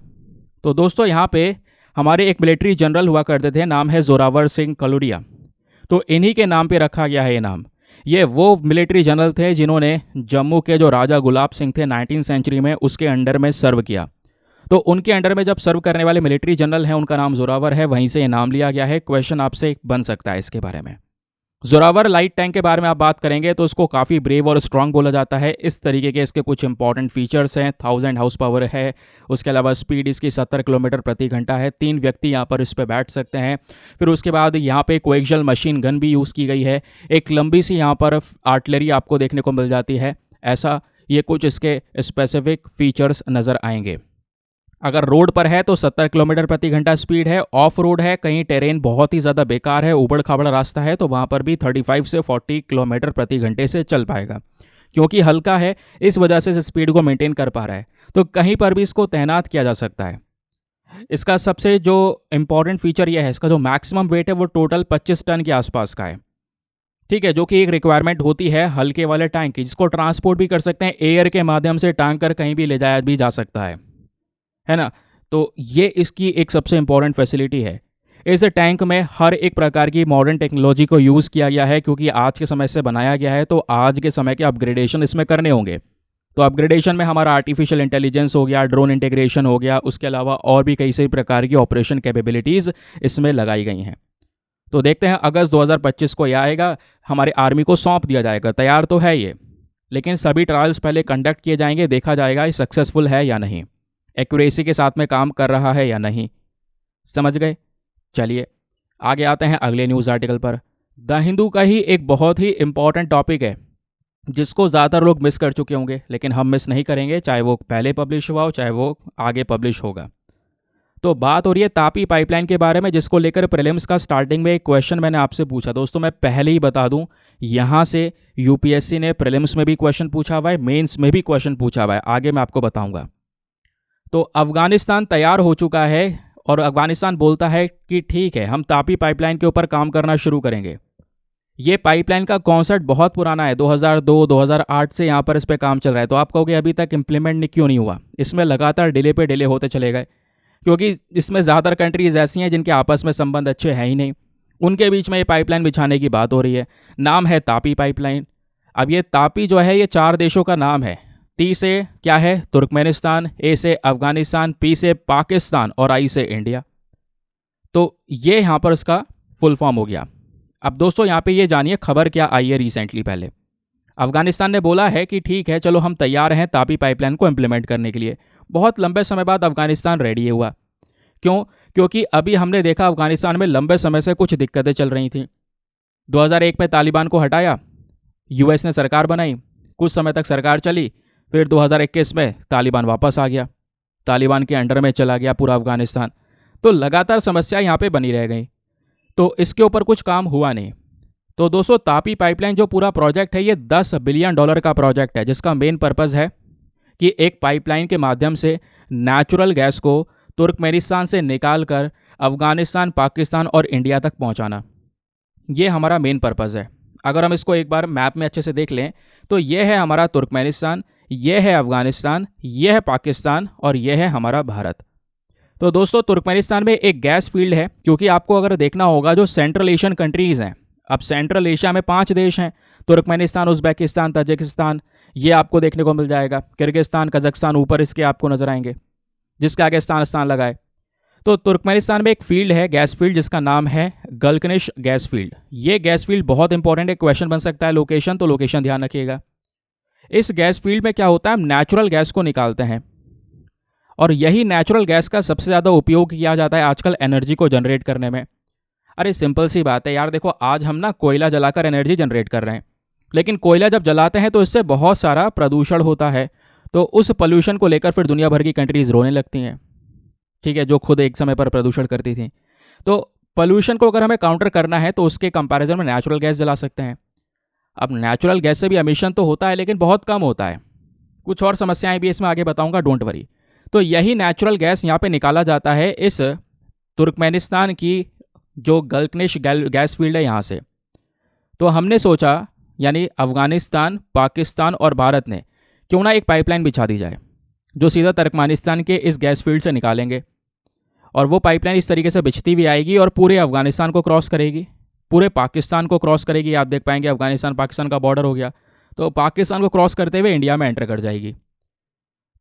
तो दोस्तों यहाँ पे हमारे एक मिलिट्री जनरल हुआ करते थे, नाम है जोरावर सिंह कलुरिया, तो इन्हीं के नाम पे रखा गया है ये नाम। ये वो मिलिट्री जनरल थे जिन्होंने जम्मू के जो राजा गुलाब सिंह थे 19वीं सेंचुरी में, उसके अंडर में सर्व किया। तो उनके अंडर में जब सर्व करने वाले मिलिट्री जनरल हैं उनका नाम जोरावर है, वहीं से ये नाम लिया गया है। क्वेश्चन आपसे बन सकता है इसके बारे में। जोरावर लाइट टैंक के बारे में आप बात करेंगे तो इसको काफ़ी ब्रेव और स्ट्रांग बोला जाता है। इस तरीके के इसके कुछ इंपॉर्टेंट फीचर्स हैं। 1000 हाउस पावर है, उसके अलावा स्पीड इसकी 70 किलोमीटर प्रति घंटा है, 3 व्यक्ति यहाँ पर इस पर बैठ सकते हैं। फिर उसके बाद यहाँ पे कोएक्सियल मशीन गन भी यूज़ की गई है। एक लंबी सी यहाँ पर आर्टिलरी आपको देखने को मिल जाती है। ऐसा ये कुछ इसके स्पेसिफिक फीचर्स नज़र आएंगे। अगर रोड पर है तो 70 किलोमीटर प्रति घंटा स्पीड है। ऑफ रोड है, कहीं टेरेन बहुत ही ज़्यादा बेकार है, उबड़ खाबड़ रास्ता है, तो वहाँ पर भी 35 से 40 किलोमीटर प्रति घंटे से चल पाएगा। क्योंकि हल्का है इस वजह से स्पीड को मेंटेन कर पा रहा है, तो कहीं पर भी इसको तैनात किया जा सकता है। इसका सबसे जो इम्पॉर्टेंट फीचर यह है, इसका जो मैक्सिमम वेट है वो टोटल 25 टन के आसपास का है। ठीक है, जो कि एक रिक्वायरमेंट होती है हल्के वाले टैंक की, जिसको ट्रांसपोर्ट भी कर सकते हैं, एयर के माध्यम से टांग कर कहीं भी ले जाया भी जा सकता है ना। तो ये इसकी एक सबसे इंपॉर्टेंट फैसिलिटी है। इस टैंक में हर एक प्रकार की मॉडर्न टेक्नोलॉजी को यूज़ किया गया है, क्योंकि आज के समय से बनाया गया है, तो आज के समय के अपग्रेडेशन इसमें करने होंगे। तो अपग्रेडेशन में हमारा आर्टिफिशियल इंटेलिजेंस हो गया, ड्रोन इंटीग्रेशन हो गया, उसके अलावा और भी कई सारी प्रकार की ऑपरेशन कैपेबिलिटीज़ इसमें लगाई गई हैं। तो देखते हैं अगस्त 2025 को यह आएगा, हमारे आर्मी को सौंप दिया जाएगा। तैयार तो है ये, लेकिन सभी ट्रायल्स पहले कंडक्ट किए जाएंगे, देखा जाएगा ये सक्सेसफुल है या नहीं, एक्यूरेसी के साथ में काम कर रहा है या नहीं। समझ गए? चलिए आगे आते हैं अगले न्यूज़ आर्टिकल पर। द हिंदू का ही एक बहुत ही इंपॉर्टेंट टॉपिक है जिसको ज़्यादातर लोग मिस कर चुके होंगे, लेकिन हम मिस नहीं करेंगे, चाहे वो पहले पब्लिश हुआ हो चाहे वो आगे पब्लिश होगा। तो बात हो रही है तापी पाइपलाइन के बारे में, जिसको लेकर प्रीलिम्स का स्टार्टिंग में एक क्वेश्चन मैंने आपसे पूछा। दोस्तों मैं पहले ही बता दूं, यहाँ से यूपीएससी ने प्रीलिम्स में भी क्वेश्चन पूछा हुआ है, मेंस में भी क्वेश्चन पूछा हुआ है, आगे मैं आपको बताऊंगा। तो अफगानिस्तान तैयार हो चुका है और अफगानिस्तान बोलता है कि ठीक है हम तापी पाइपलाइन के ऊपर काम करना शुरू करेंगे। ये पाइपलाइन का कॉन्सेप्ट बहुत पुराना है, 2002-2008 से यहाँ पर इस पर काम चल रहा है। तो आप कहोगे अभी तक इम्प्लीमेंट क्यों नहीं हुआ? इसमें लगातार डिले पे डिले होते चले गए, क्योंकि इसमें ज़्यादातर कंट्रीज ऐसी हैं जिनके आपस में संबंध अच्छे हैं ही नहीं, उनके बीच में ये पाइपलाइन बिछाने की बात हो रही है। नाम है तापी पाइपलाइन। अब ये तापी जो है ये 4 देशों का नाम है। टी से क्या है? तुर्कमेनिस्तान, ए से अफगानिस्तान, पी से पाकिस्तान और आई से इंडिया। तो ये यहाँ पर इसका फुल फॉर्म हो गया। अब दोस्तों यहाँ पे ये जानिए खबर क्या आई है रिसेंटली। पहले अफगानिस्तान ने बोला है कि ठीक है चलो हम तैयार हैं तापी पाइपलाइन को इम्प्लीमेंट करने के लिए। बहुत लंबे समय बाद अफगानिस्तान रेडी हुआ। क्यों? क्योंकि अभी हमने देखा अफगानिस्तान में लंबे समय से कुछ दिक्कतें चल रही थी। 2001 में तालिबान को हटाया, यूएस ने सरकार बनाई, कुछ समय तक सरकार चली, फिर 2021 में तालिबान वापस आ गया, तालिबान के अंडर में चला गया पूरा अफगानिस्तान। तो लगातार समस्या यहाँ पे बनी रह गई, तो इसके ऊपर कुछ काम हुआ नहीं। तो दोस्तों, तापी पाइपलाइन जो पूरा प्रोजेक्ट है ये $10 बिलियन का प्रोजेक्ट है, जिसका मेन पर्पज़ है कि एक पाइपलाइन के माध्यम से नेचुरल गैस को तुर्कमेनिस्तान से निकाल कर अफगानिस्तान, पाकिस्तान और इंडिया तक पहुंचाना। ये हमारा मेन पर्पज़ है। अगर हम इसको एक बार मैप में अच्छे से देख लें तो ये है हमारा तुर्कमेनिस्तान, ये है अफगानिस्तान, ये है पाकिस्तान और ये है हमारा भारत। तो दोस्तों, तुर्कमेनिस्तान में एक गैस फील्ड है, क्योंकि आपको अगर देखना होगा जो सेंट्रल एशियन कंट्रीज़ हैं, अब सेंट्रल एशिया में 5 देश हैं, तुर्कमेनिस्तान, उज़्बेकिस्तान, तजिकिस्तान, ये आपको देखने को मिल जाएगा, किर्गिस्तान, कजाकिस्तान ऊपर इसके आपको नजर आएंगे, जिसके आगे स्थान लगाए। तो तुर्कमेनिस्तान में एक फील्ड है, गैस फील्ड, जिसका नाम है गलकनिश गैस फील्ड। ये गैस फील्ड बहुत इंपॉर्टेंट है, क्वेश्चन बन सकता है लोकेशन, तो लोकेशन ध्यान रखिएगा। इस गैस फील्ड में क्या होता है, हम नेचुरल गैस को निकालते हैं और यही नेचुरल गैस का सबसे ज़्यादा उपयोग किया जाता है आजकल एनर्जी को जनरेट करने में। अरे सिंपल सी बात है यार, देखो आज हम ना कोयला जलाकर एनर्जी जनरेट कर रहे हैं, लेकिन कोयला जब जलाते हैं तो इससे बहुत सारा प्रदूषण होता है, तो उस पोल्यूशन को लेकर फिर दुनिया भर की कंट्रीज़ रोने लगती हैं, ठीक है, जो खुद एक समय पर प्रदूषण करती थी। तो पोल्यूशन को अगर हमें काउंटर करना है तो उसके कंपैरिजन में नेचुरल गैस जला सकते हैं। अब नेचुरल गैस से भी एमिशन तो होता है, लेकिन बहुत कम होता है। कुछ और समस्याएं भी इसमें आगे बताऊंगा, डोंट वरी। तो यही नेचुरल गैस यहाँ पे निकाला जाता है इस तुर्कमेनिस्तान की जो गलकनिश गैस फील्ड है यहाँ से। तो हमने सोचा, यानी अफगानिस्तान, पाकिस्तान और भारत ने, क्यों ना एक पाइपलाइन बिछा दी जाए जो सीधा तुर्कमेनिस्तान के इस गैस फील्ड से निकालेंगे, और वो पाइपलाइन इस तरीके से बिछती भी आएगी और पूरे अफगानिस्तान को क्रॉस करेगी, पूरे पाकिस्तान को क्रॉस करेगी। आप देख पाएंगे अफगानिस्तान पाकिस्तान का बॉर्डर हो गया, तो पाकिस्तान को क्रॉस करते हुए इंडिया में एंटर कर जाएगी।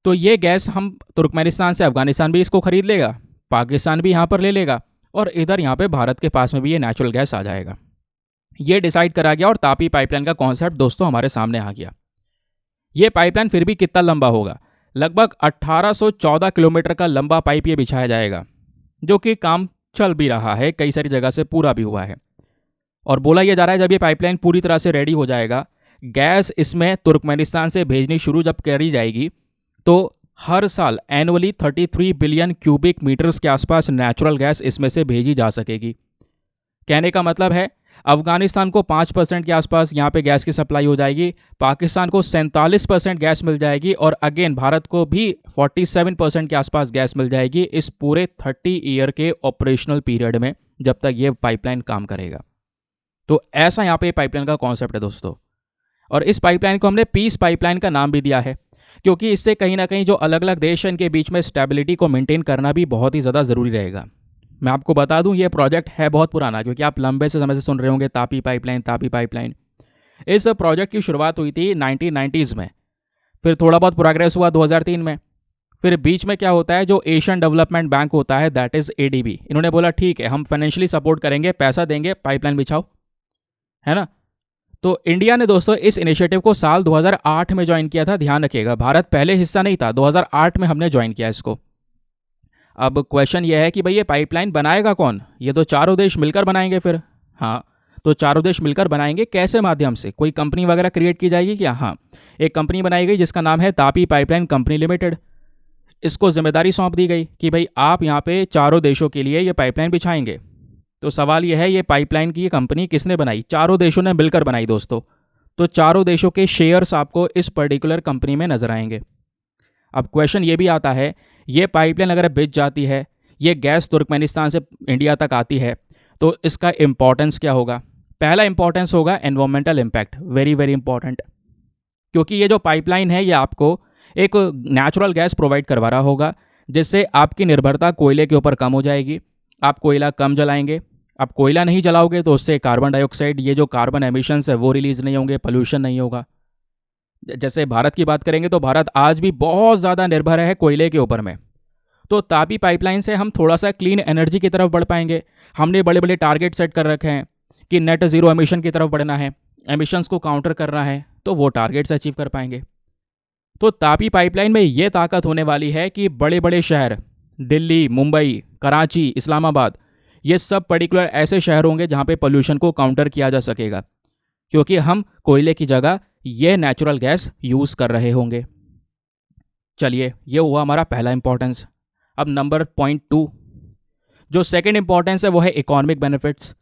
तो ये गैस हम तुर्कमेनिस्तान से, अफगानिस्तान भी इसको खरीद लेगा, पाकिस्तान भी यहाँ पर ले लेगा, और इधर यहाँ पे भारत के पास में भी ये नेचुरल गैस आ जाएगा। ये डिसाइड करा गया और तापी पाइपलाइन का कॉन्सेप्ट दोस्तों हमारे सामने आ गया। ये पाइपलाइन फिर भी कितना लंबा होगा, लगभग 1814 किलोमीटर का लंबा पाइप ये बिछाया जाएगा, जो कि काम चल भी रहा है, कई सारी जगह से पूरा भी हुआ है। और बोला यह जा रहा है जब ये पाइपलाइन पूरी तरह से रेडी हो जाएगा, गैस इसमें तुर्कमेनिस्तान से भेजनी शुरू जब करी जाएगी, तो हर साल एनुअली 33 बिलियन क्यूबिक मीटर्स के आसपास नेचुरल गैस इसमें से भेजी जा सकेगी। कहने का मतलब है अफगानिस्तान को 5% के आसपास यहाँ पे गैस की सप्लाई हो जाएगी, पाकिस्तान को 47% गैस मिल जाएगी, और अगेन भारत को भी 47% के आसपास गैस मिल जाएगी इस पूरे 30 ईयर के ऑपरेशनल पीरियड में, जब तक ये पाइपलाइन काम करेगा। तो ऐसा यहाँ पे पाइपलाइन का कॉन्सेप्ट है दोस्तों। और इस पाइपलाइन को हमने पीस पाइपलाइन का नाम भी दिया है, क्योंकि इससे कहीं ना कहीं जो अलग अलग देश हैं इनके बीच में स्टेबिलिटी को मेंटेन करना भी बहुत ही ज़्यादा ज़रूरी रहेगा। मैं आपको बता दूं, ये प्रोजेक्ट है बहुत पुराना, क्योंकि आप लंबे से समय से सुन रहे होंगे तापी पाइपलाइन, तापी पाइपलाइन। इस प्रोजेक्ट की शुरुआत हुई थी 1990s में, फिर थोड़ा बहुत प्रोग्रेस हुआ 2003 में, फिर बीच में क्या होता है, जो एशियन डेवलपमेंट बैंक होता है, दैट इज़ ADB, इन्होंने बोला ठीक है हम फाइनेंशियली सपोर्ट करेंगे, पैसा देंगे, पाइपलाइन बिछाओ, है ना। तो इंडिया ने दोस्तों इस इनिशिएटिव को साल 2008 में ज्वाइन किया था, ध्यान रखिएगा, भारत पहले हिस्सा नहीं था, 2008 में हमने ज्वाइन किया इसको। अब क्वेश्चन ये है कि भाई ये पाइपलाइन बनाएगा कौन, ये तो चारों देश मिलकर बनाएंगे फिर। हाँ, तो चारों देश मिलकर बनाएंगे, कैसे माध्यम से, कोई कंपनी वगैरह क्रिएट की जाएगी क्या? हाँ, एक कंपनी बनाई गई जिसका नाम है तापी पाइपलाइन कंपनी लिमिटेड। इसको जिम्मेदारी सौंप दी गई कि भाई आप यहाँ पे चारों देशों के लिए ये पाइपलाइन बिछाएंगे। तो सवाल यह है, ये पाइपलाइन की ये कंपनी किसने बनाई? चारों देशों ने मिलकर बनाई दोस्तों। तो चारों देशों के शेयर्स आपको इस पर्टिकुलर कंपनी में नजर आएंगे। अब क्वेश्चन ये भी आता है, ये पाइपलाइन अगर बिछ जाती है, ये गैस तुर्कमेनिस्तान से इंडिया तक आती है, तो इसका इंपॉर्टेंस क्या होगा? पहला इंपॉर्टेंस होगा environmental impact, very very important, क्योंकि ये जो पाइपलाइन है ये आपको एक नेचुरल गैस प्रोवाइड करवा रहा होगा, जिससे आपकी निर्भरता कोयले के ऊपर कम हो जाएगी। आप कोयला कम जलाएंगे, आप कोयला नहीं जलाओगे तो उससे कार्बन डाइऑक्साइड, ये जो कार्बन एमिशंस है वो रिलीज नहीं होंगे, पोल्यूशन नहीं होगा। जैसे भारत की बात करेंगे तो भारत आज भी बहुत ज़्यादा निर्भर है कोयले के ऊपर में। तो तापी पाइपलाइन से हम थोड़ा सा क्लीन एनर्जी की तरफ बढ़ पाएंगे। हमने बड़े बड़े टारगेट सेट कर रखे हैं कि नेट ज़ीरो एमिशन की तरफ बढ़ना है, एमिशंस को काउंटर करना है, तो वो टारगेट्स अचीव कर पाएंगे। तो तापी पाइपलाइन में ये ताकत होने वाली है कि बड़े बड़े शहर दिल्ली, मुंबई, कराची, इस्लामाबाद, ये सब पर्टिकुलर ऐसे शहर होंगे जहाँ पे पोल्यूशन को काउंटर किया जा सकेगा, क्योंकि हम कोयले की जगह ये नेचुरल गैस यूज़ कर रहे होंगे। चलिए, ये हुआ हमारा पहला इंपॉर्टेंस। अब नंबर पॉइंट 2, जो सेकंड इंपॉर्टेंस है वो है इकोनॉमिक बेनिफिट्स।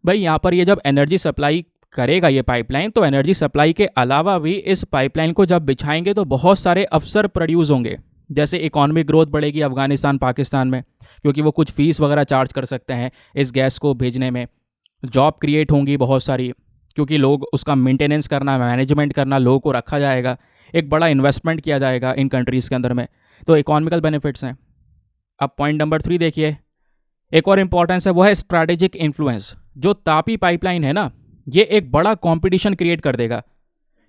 भाई यहाँ पर ये जब एनर्जी सप्लाई करेगा ये पाइपलाइन, तो एनर्जी सप्लाई के अलावा भी इस पाइपलाइन को जब बिछाएंगे तो बहुत सारे अवसर प्रोड्यूस होंगे। जैसे इकोनॉमिक ग्रोथ बढ़ेगी अफगानिस्तान, पाकिस्तान में, क्योंकि वो कुछ फीस वगैरह चार्ज कर सकते हैं इस गैस को भेजने में। जॉब क्रिएट होंगी बहुत सारी, क्योंकि लोग उसका मेंटेनेंस करना, मैनेजमेंट करना, लोगों को रखा जाएगा, एक बड़ा इन्वेस्टमेंट किया जाएगा इन कंट्रीज़ के अंदर में। तो इकोनॉमिकल बेनिफिट्स हैं। अब पॉइंट नंबर 3 देखिए, एक और इंपॉर्टेंस है वो है स्ट्रैटेजिक इन्फ्लुएंस। जो तापी पाइपलाइन है ना, ये एक बड़ा कंपटीशन क्रिएट कर देगा,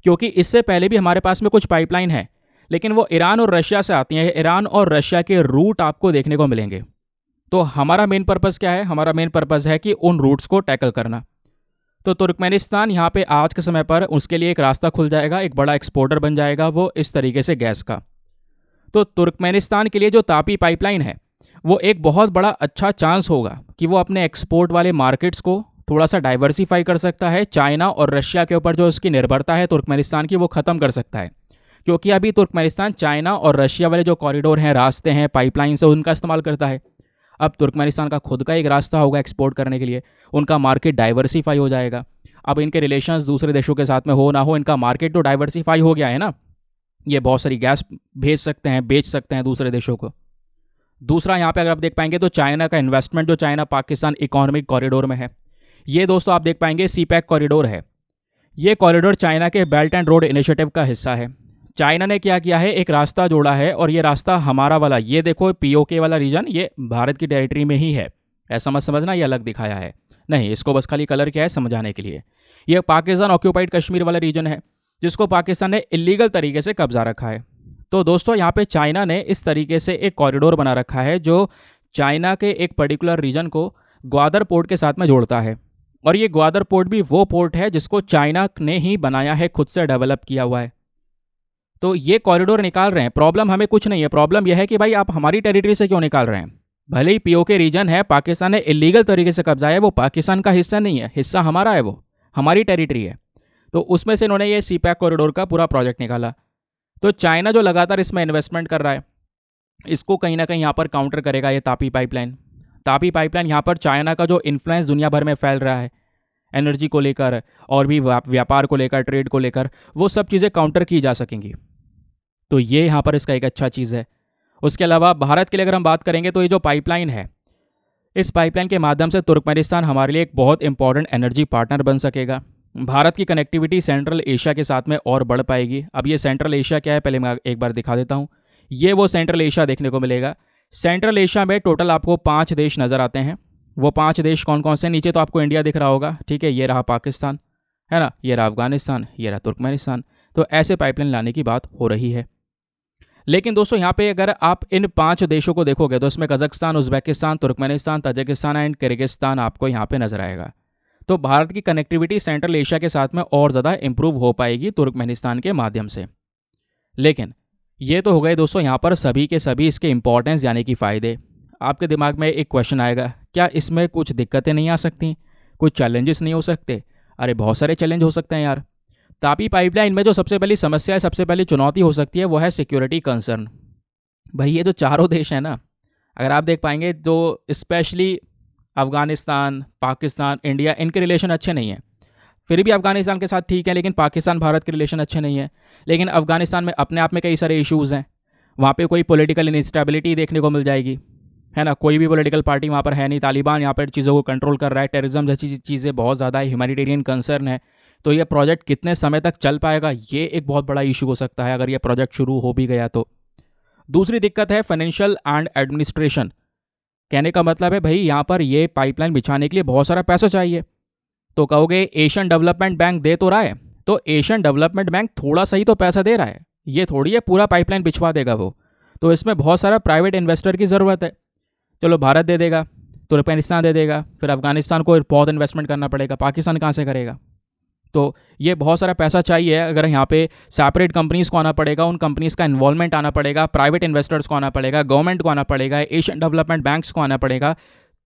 क्योंकि इससे पहले भी हमारे पास में कुछ पाइपलाइन है, लेकिन वो ईरान और रशिया से आती हैं। ईरान और रशिया के रूट आपको देखने को मिलेंगे। तो हमारा मेन पर्पस क्या है? हमारा मेन पर्पस है कि उन रूट्स को टैकल करना। तो तुर्कमेनिस्तान यहाँ पे आज के समय पर उसके लिए एक रास्ता खुल जाएगा, एक बड़ा एक्सपोर्टर बन जाएगा वो इस तरीके से गैस का। तो तुर्कमेनिस्तान के लिए जो तापी पाइपलाइन है वो एक बहुत बड़ा अच्छा चांस होगा कि वो अपने एक्सपोर्ट वाले मार्केट्स को थोड़ा सा डाइवर्सिफाई कर सकता है। चाइना और रशिया के ऊपर जो उसकी निर्भरता है तुर्कमेनिस्तान की, वो ख़त्म कर सकता है। क्योंकि अभी तुर्कमेनिस्तान चाइना और रशिया वाले जो कॉरिडोर हैं, रास्ते हैं, पाइपलाइन से, उनका इस्तेमाल करता है। अब तुर्कमेनिस्तान का खुद का एक रास्ता होगा एक्सपोर्ट करने के लिए, उनका मार्केट डाइवर्सिफाई हो जाएगा। अब इनके रिलेशंस दूसरे देशों के साथ में हो ना हो, इनका मार्केट तो डाइवर्सिफाई हो गया है ना। ये बहुत सारी गैस भेज सकते हैं, बेच सकते हैं दूसरे देशों को। दूसरा, यहाँ पे अगर आप देख पाएंगे तो चाइना का इन्वेस्टमेंट जो चाइना पाकिस्तान इकोनॉमिक कॉरिडोर में है, ये दोस्तों आप देख पाएंगे सीपैक कॉरिडोर है। ये कॉरिडोर चाइना के बेल्ट एंड रोड इनिशिएटिव का हिस्सा है। चाइना ने क्या किया है, एक रास्ता जोड़ा है, और ये रास्ता हमारा वाला, ये देखो पीओके वाला रीजन, ये भारत की टेरिटरी में ही है। ऐसा मत समझना ये अलग दिखाया है, नहीं, इसको बस खाली कलर किया है समझाने के लिए। ये पाकिस्तान ऑक्यूपाइड कश्मीर वाला रीजन है, जिसको पाकिस्तान ने इलीगल तरीके से कब्जा रखा है। तो दोस्तों यहाँ पे चाइना ने इस तरीके से एक कॉरिडोर बना रखा है जो चाइना के एक पर्टिकुलर रीजन को ग्वादर पोर्ट के साथ में जोड़ता है। और ये ग्वादर पोर्ट भी वो पोर्ट है जिसको चाइना ने ही बनाया है, खुद से डेवलप किया हुआ है। तो ये कॉरिडोर निकाल रहे हैं, प्रॉब्लम हमें कुछ नहीं है। प्रॉब्लम यह है कि भाई आप हमारी टेरिटरी से क्यों निकाल रहे हैं? भले ही पीओके रीजन है, पाकिस्तान ने इलीगल तरीके से कब्जा है, वो पाकिस्तान का हिस्सा नहीं है, हिस्सा हमारा है, वो हमारी टेरिटरी है। तो उसमें से इन्होंने ये सीपैक कॉरिडोर का पूरा प्रोजेक्ट निकाला। तो चाइना जो लगातार इसमें इन्वेस्टमेंट कर रहा है, इसको कहीं ना कहीं यहाँ पर काउंटर करेगा ये तापी पाइपलाइन। तापी पाइपलाइन यहाँ पर चाइना का जो इन्फ्लुएंस दुनिया भर में फैल रहा है एनर्जी को लेकर और भी व्यापार को लेकर, ट्रेड को लेकर, वो सब चीज़ें काउंटर की जा सकेंगी। तो ये यहाँ पर इसका एक अच्छा चीज़ है। उसके अलावा भारत के लिए अगर हम बात करेंगे तो ये जो पाइपलाइन है, इस पाइपलाइन के माध्यम से तुर्कमेनिस्तान हमारे लिए एक बहुत इंपॉर्टेंट एनर्जी पार्टनर बन सकेगा। भारत की कनेक्टिविटी सेंट्रल एशिया के साथ में और बढ़ पाएगी। अब ये सेंट्रल एशिया क्या है पहले मैं एक बार दिखा देता हूँ। ये वो सेंट्रल एशिया देखने को मिलेगा। सेंट्रल एशिया में टोटल आपको 5 देश नज़र आते हैं। वो 5 देश कौन कौन से? नीचे तो आपको इंडिया दिख रहा होगा, ठीक है, ये रहा पाकिस्तान, है ना, ये रहा अफगानिस्तान, ये रहा तुर्कमेनिस्तान। तो ऐसे पाइपलाइन लाने की बात हो रही है। लेकिन दोस्तों यहाँ पे अगर आप इन 5 देशों को देखोगे तो इसमें Kazakhstan, Uzbekistan, Turkmenistan, Tajikistan and Kyrgyzstan आपको यहाँ पे नजर आएगा। तो भारत की कनेक्टिविटी सेंट्रल एशिया के साथ में और ज़्यादा इंप्रूव हो पाएगी तुर्कमेनिस्तान के माध्यम से। लेकिन ये तो हो गए दोस्तों यहाँ पर सभी के सभी इसके इंपॉर्टेंस यानी कि फ़ायदे। आपके दिमाग में एक क्वेश्चन आएगा, क्या इसमें कुछ दिक्कतें नहीं आ सकती, कुछ चैलेंजेस नहीं हो सकते? अरे बहुत सारे चैलेंज हो सकते हैं यार। तापी पाइपलाइन में जो सबसे पहली समस्या है, सबसे पहली चुनौती हो सकती है, वो है सिक्योरिटी कंसर्न। भाई ये जो चारों देश हैं ना, अगर आप देख पाएंगे तो स्पेशली अफगानिस्तान, पाकिस्तान, इंडिया, इनके रिलेशन अच्छे नहीं हैं। फिर भी अफगानिस्तान के साथ ठीक है, लेकिन पाकिस्तान भारत के रिलेशन अच्छे नहीं हैं। लेकिन अफगानिस्तान में अपने आप में कई सारे इश्यूज़ हैं। वहाँ पे कोई पॉलिटिकल इंस्टेबिलिटी देखने को मिल जाएगी, है ना, कोई भी पॉलिटिकल पार्टी वहाँ पर है नहीं, तालिबान यहाँ पर चीज़ों को कंट्रोल कर रहा है, टेररिज्म जैसी चीज़ें बहुत ज़्यादा है, ह्यूमैनिटेरियन कंसर्न है। तो ये प्रोजेक्ट कितने समय तक चल पाएगा, ये एक बहुत बड़ा इशू हो सकता है अगर ये प्रोजेक्ट शुरू हो भी गया तो। दूसरी दिक्कत है फाइनेंशियल एंड एडमिनिस्ट्रेशन। कहने का मतलब है भाई यहाँ पर ये पाइपलाइन बिछाने के लिए बहुत सारा पैसा चाहिए। तो कहोगे एशियन डेवलपमेंट बैंक दे तो रहा है, तो एशियन डेवलपमेंट बैंक थोड़ा सा ही तो पैसा दे रहा है, ये थोड़ी है पूरा पाइपलाइन बिछवा देगा वो। तो इसमें बहुत सारा प्राइवेट इन्वेस्टर की ज़रूरत है। चलो भारत दे देगा, तुर्कमेनिस्तान दे देगा, फिर अफगानिस्तान को बहुत इन्वेस्टमेंट करना पड़ेगा, पाकिस्तान कहाँ से करेगा? तो ये बहुत सारा पैसा चाहिए। अगर यहाँ पे सेपरेट कंपनीज़ को आना पड़ेगा, उन कंपनीज़ का इन्वॉल्वमेंट आना पड़ेगा, प्राइवेट इन्वेस्टर्स को आना पड़ेगा, गवर्नमेंट को आना पड़ेगा, एशियन डेवलपमेंट बैंक्स को आना पड़ेगा,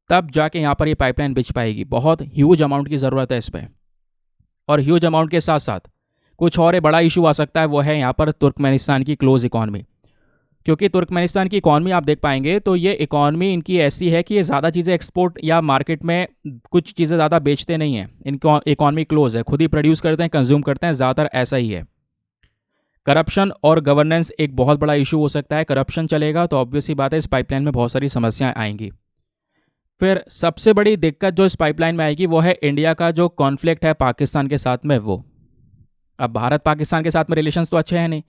तब जाके यहाँ पर ये पाइपलाइन बिछ पाएगी। बहुत ह्यूज अमाउंट की ज़रूरत है इस पर। और ह्यूज अमाउंट के साथ साथ कुछ और बड़ा इशू आ सकता है, वो है यहाँ पर तुर्कमेनिस्तान की क्लोज इकॉनमी। क्योंकि तुर्कमेनिस्तान की इकॉनमी आप देख पाएंगे तो ये इकॉनमी इनकी ऐसी है कि ये ज़्यादा चीज़ें एक्सपोर्ट या मार्केट में कुछ चीज़ें ज़्यादा बेचते नहीं हैं। इनकी इकॉनमी क्लोज है, खुद ही प्रोड्यूस करते हैं, कंज्यूम करते हैं, ज़्यादातर ऐसा ही है। करप्शन और गवर्नेंस एक बहुत बड़ा इशू हो सकता है। करप्शन चलेगा तो ऑब्वियस ही बात है इस पाइपलाइन में बहुत सारी समस्याएं आएंगी। फिर सबसे बड़ी दिक्कत जो इस पाइपलाइन में आएगी वो है इंडिया का जो कॉन्फ्लिक्ट है पाकिस्तान के साथ में वो। अब भारत पाकिस्तान के साथ में रिलेशंस तो अच्छे हैं नहीं।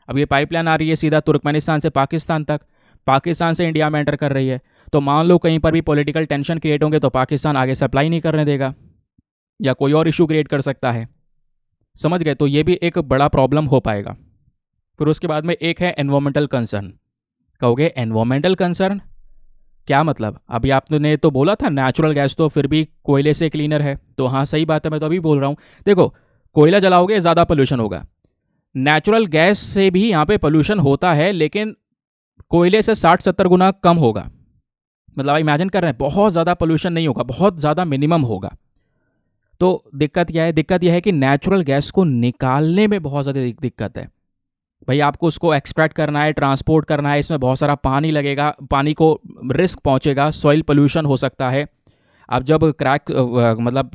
अब ये पाइपलाइन आ रही है सीधा तुर्कमेनिस्तान से पाकिस्तान तक, पाकिस्तान से इंडिया में एंटर कर रही है, तो मान लो कहीं पर भी पॉलिटिकल टेंशन क्रिएट होंगे तो पाकिस्तान आगे सप्लाई नहीं करने देगा या कोई और इशू क्रिएट कर सकता है। समझ गए? तो ये भी एक बड़ा प्रॉब्लम हो पाएगा। फिर उसके बाद में एक है एनवायरमेंटल कंसर्न। कहोगे एनवायरमेंटल कंसर्न क्या मतलब? अभी आपने तो बोला था नेचुरल गैस तो फिर भी कोयले से क्लीनर है, तो हाँ सही बात है, मैं तो अभी बोल रहा हूँ। देखो, कोयला जलाओगे ज़्यादा पोल्यूशन होगा, नेचुरल गैस से भी यहाँ पे पोल्यूशन होता है लेकिन कोयले से 60-70 गुना कम होगा। मतलब आप इमेजिन कर रहे हैं, बहुत ज़्यादा पोल्यूशन नहीं होगा, बहुत ज़्यादा मिनिमम होगा। तो दिक्कत क्या है? दिक्कत यह है कि नेचुरल गैस को निकालने में बहुत ज़्यादा दिक्कत है। भाई आपको उसको एक्सट्रैक्ट करना है, ट्रांसपोर्ट करना है, इसमें बहुत सारा पानी लगेगा, पानी को रिस्क पहुँचेगा, सॉइल पोल्यूशन हो सकता है। अब जब मतलब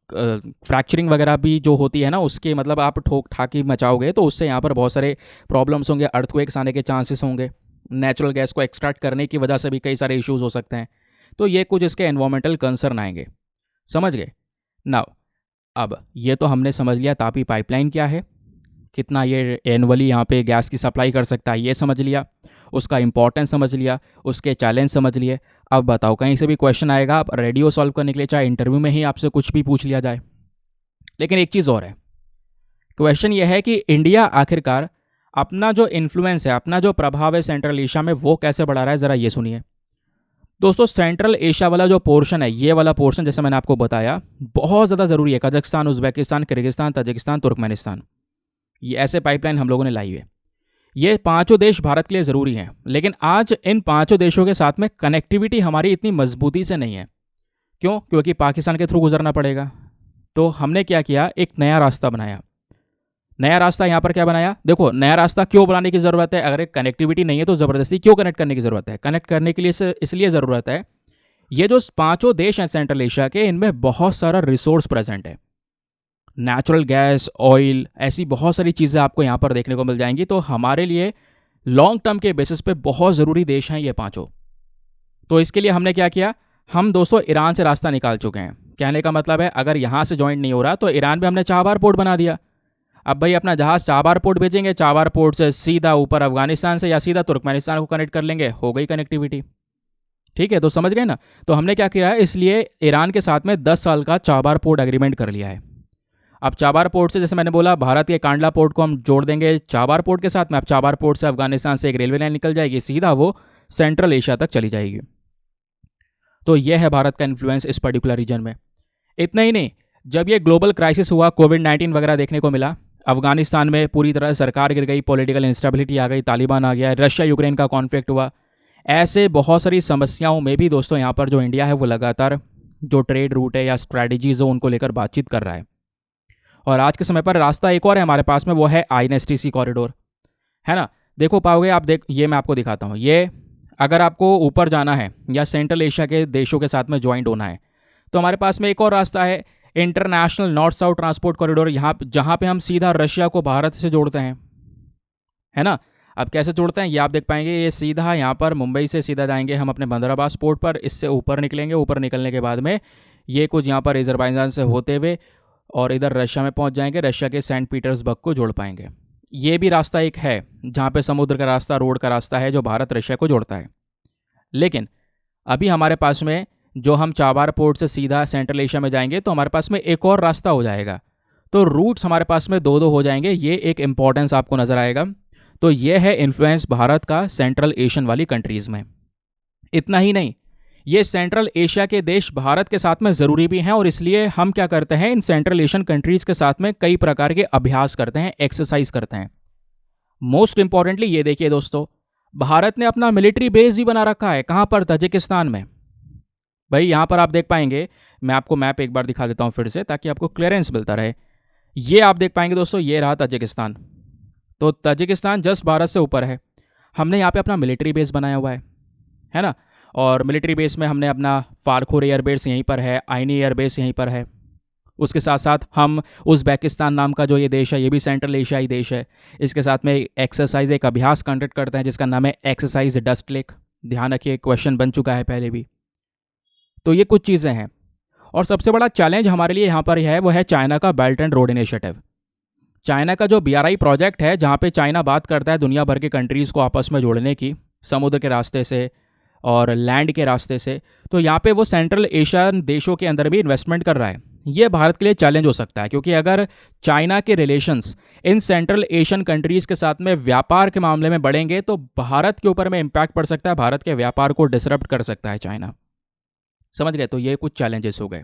फ्रैक्चरिंग वगैरह भी जो होती है ना, उसके मतलब आप ठोक ठाकी मचाओगे तो उससे यहाँ पर बहुत सारे प्रॉब्लम्स होंगे, अर्थक्वेक्स आने के चांसेस होंगे, नेचुरल गैस को एक्सट्रैक्ट करने की वजह से भी कई सारे इश्यूज हो सकते हैं। तो ये कुछ इसके एनवायरमेंटल कंसर्न आएंगे। समझ गए? नाउ अब ये तो हमने समझ लिया तापी पाइपलाइन क्या है, कितना ये एनुअली यहाँ पे गैस की सप्लाई कर सकता है, ये समझ लिया, उसका इंपॉर्टेंस समझ लिया, उसके चैलेंज समझ लिए। अब बताओ, कहीं से भी क्वेश्चन आएगा, आप रेडी हो सॉल्व करने के लिए, चाहे इंटरव्यू में ही आपसे कुछ भी पूछ लिया जाए। लेकिन एक चीज़ और है, क्वेश्चन ये है कि इंडिया आखिरकार अपना जो इन्फ्लुएंस है, अपना जो प्रभाव है सेंट्रल एशिया में, वो कैसे बढ़ा रहा है, ज़रा ये सुनिए। दोस्तों, सेंट्रल एशिया वाला जो पोर्शन है, ये वाला पोर्शन जैसे मैंने आपको बताया बहुत ज़्यादा ज़रूरी है। Kazakhstan, Uzbekistan, Kyrgyzstan, Tajikistan, Turkmenistan, ये ऐसे पाइपलाइन हम लोगों ने लाई है। ये पांचों देश भारत के लिए ज़रूरी हैं, लेकिन आज इन पांचों देशों के साथ में कनेक्टिविटी हमारी इतनी मजबूती से नहीं है। क्यों? क्योंकि पाकिस्तान के थ्रू गुजरना पड़ेगा। तो हमने क्या किया, एक नया रास्ता बनाया। नया रास्ता यहाँ पर क्या बनाया? देखो, नया रास्ता क्यों बनाने की ज़रूरत है? अगर कनेक्टिविटी नहीं है तो ज़बरदस्ती क्यों कनेक्ट करने की ज़रूरत है? कनेक्ट करने के लिए इसलिए ज़रूरत है, ये जो पांचों देश हैं सेंट्रल एशिया के, इनमें बहुत सारा रिसोर्स प्रेजेंट है, नेचुरल गैस, ऑयल, ऐसी बहुत सारी चीज़ें आपको यहाँ पर देखने को मिल जाएंगी। तो हमारे लिए लॉन्ग टर्म के बेसिस पे बहुत ज़रूरी देश हैं ये पांचों। तो इसके लिए हमने क्या किया, हम दोस्तों ईरान से रास्ता निकाल चुके हैं। कहने का मतलब है, अगर यहाँ से ज्वाइन नहीं हो रहा तो ईरान में हमने चाबार पोर्ट बना दिया। अब भाई अपना जहाज़ चाबार पोर्ट भेजेंगे, चाबार पोर्ट से सीधा ऊपर अफगानिस्तान से या सीधा तुर्कमेनिस्तान को कनेक्ट कर लेंगे, हो गई कनेक्टिविटी। ठीक है, तो समझ गए ना? तो हमने क्या किया है, इसलिए ईरान के साथ में 10 साल का चाबार पोर्ट एग्रीमेंट कर लिया है। अब चाबार पोर्ट से, जैसे मैंने बोला, भारत के कांडला पोर्ट को हम जोड़ देंगे चाबार पोर्ट के साथ में। अब चाबार पोर्ट से अफगानिस्तान से एक रेलवे लाइन निकल जाएगी, सीधा वो सेंट्रल एशिया तक चली जाएगी। तो यह है भारत का इन्फ्लुएंस इस पर्टिकुलर रीजन में। इतना ही नहीं, जब ये ग्लोबल क्राइसिस हुआ, कोविड-19 वगैरह देखने को मिला, अफगानिस्तान में पूरी तरह सरकार गिर गई, पॉलिटिकल इंस्टेबिलिटी आ गई, तालिबान आ गया, रशिया यूक्रेन का कॉन्फ्लिक्ट हुआ, ऐसे बहुत सारी समस्याओं में भी दोस्तों यहाँ पर जो इंडिया है वो लगातार जो ट्रेड रूट है या स्ट्रैटेजीज हो उनको लेकर बातचीत कर रहा है। और आज के समय पर रास्ता एक और है हमारे पास में, वो है INSTC कॉरिडोर, है ना? देखो पाओगे आप, ये मैं आपको दिखाता हूँ। ये अगर आपको ऊपर जाना है या सेंट्रल एशिया के देशों के साथ में ज्वाइंट होना है तो हमारे पास में एक और रास्ता है, international north south transport corridor, यहाँ जहाँ पे हम सीधा रशिया को भारत से जोड़ते हैं, है ना? अब कैसे जोड़ते हैं ये आप देख पाएंगे। ये सीधा यहाँ पर मुंबई से सीधा जाएंगे हम अपने बंदराबास पोर्ट पर, इससे ऊपर निकलेंगे, ऊपर निकलने के बाद में ये कुछ यहाँ पर अज़रबैजान से होते हुए और इधर रशिया में पहुँच जाएंगे, रशिया के सेंट पीटर्सबर्ग को जोड़ पाएंगे। ये भी रास्ता एक है जहाँ पे समुद्र का रास्ता, रोड का रास्ता है जो भारत रशिया को जोड़ता है। लेकिन अभी हमारे पास में जो हम चाबार पोर्ट से सीधा सेंट्रल एशिया में जाएंगे तो हमारे पास में एक और रास्ता हो जाएगा। तो रूट्स हमारे पास में दो हो जाएंगे, ये एक इंपॉर्टेंस आपको नज़र आएगा। तो ये है इन्फ्लुएंस भारत का सेंट्रल एशियन वाली कंट्रीज़ में। इतना ही नहीं, ये सेंट्रल एशिया के देश भारत के साथ में ज़रूरी भी हैं और इसलिए हम क्या करते हैं, इन सेंट्रल एशियन कंट्रीज़ के साथ में कई प्रकार के अभ्यास करते हैं, एक्सरसाइज करते हैं। मोस्ट इंपॉर्टेंटली ये देखिए दोस्तों, भारत ने अपना मिलिट्री बेस भी बना रखा है। कहाँ पर? ताजिकिस्तान में। भाई यहाँ पर आप देख पाएंगे, मैं आपको मैप एक बार दिखा देता हूँ फिर से ताकि आपको क्लियरेंस मिलता रहे। ये आप देख पाएंगे दोस्तों, ये रहा ताजिकिस्तान। तो ताजिकिस्तान जस्ट भारत से ऊपर है। हमने यहाँ पे अपना मिलिट्री बेस बनाया हुआ है ना। और मिलिट्री बेस में हमने अपना फारखुर एयरबेस यहीं पर है, आइनी एयरबेस यहीं पर है। उसके साथ साथ हम उज़्बेकिस्तान नाम का जो ये देश है, ये भी सेंट्रल एशियाई देश है। इसके साथ में एक्सरसाइज, एक अभ्यास कंडक्ट करते हैं जिसका नाम है एक्सरसाइज डस्ट लेक। ध्यान रखिए, क्वेश्चन बन चुका है पहले भी। तो ये कुछ चीज़ें हैं। और सबसे बड़ा चैलेंज हमारे लिए यहाँ पर है, वो है चाइना का belt and road initiative. China का जो BRI प्रोजेक्ट है, जहाँ पे चाइना बात करता है दुनिया भर के कंट्रीज़ को आपस में जोड़ने की, समुद्र के रास्ते से और लैंड के रास्ते से। तो यहाँ पे वो सेंट्रल एशियन देशों के अंदर भी इन्वेस्टमेंट कर रहा है। ये भारत के लिए चैलेंज हो सकता है, क्योंकि अगर चाइना के relations in central Asian countries के साथ में व्यापार के मामले में बढ़ेंगे तो भारत के ऊपर में इम्पैक्ट पड़ सकता है, भारत के व्यापार को डिसरप्ट कर सकता है चाइना। समझ गए? तो ये कुछ चैलेंजेस हो गए।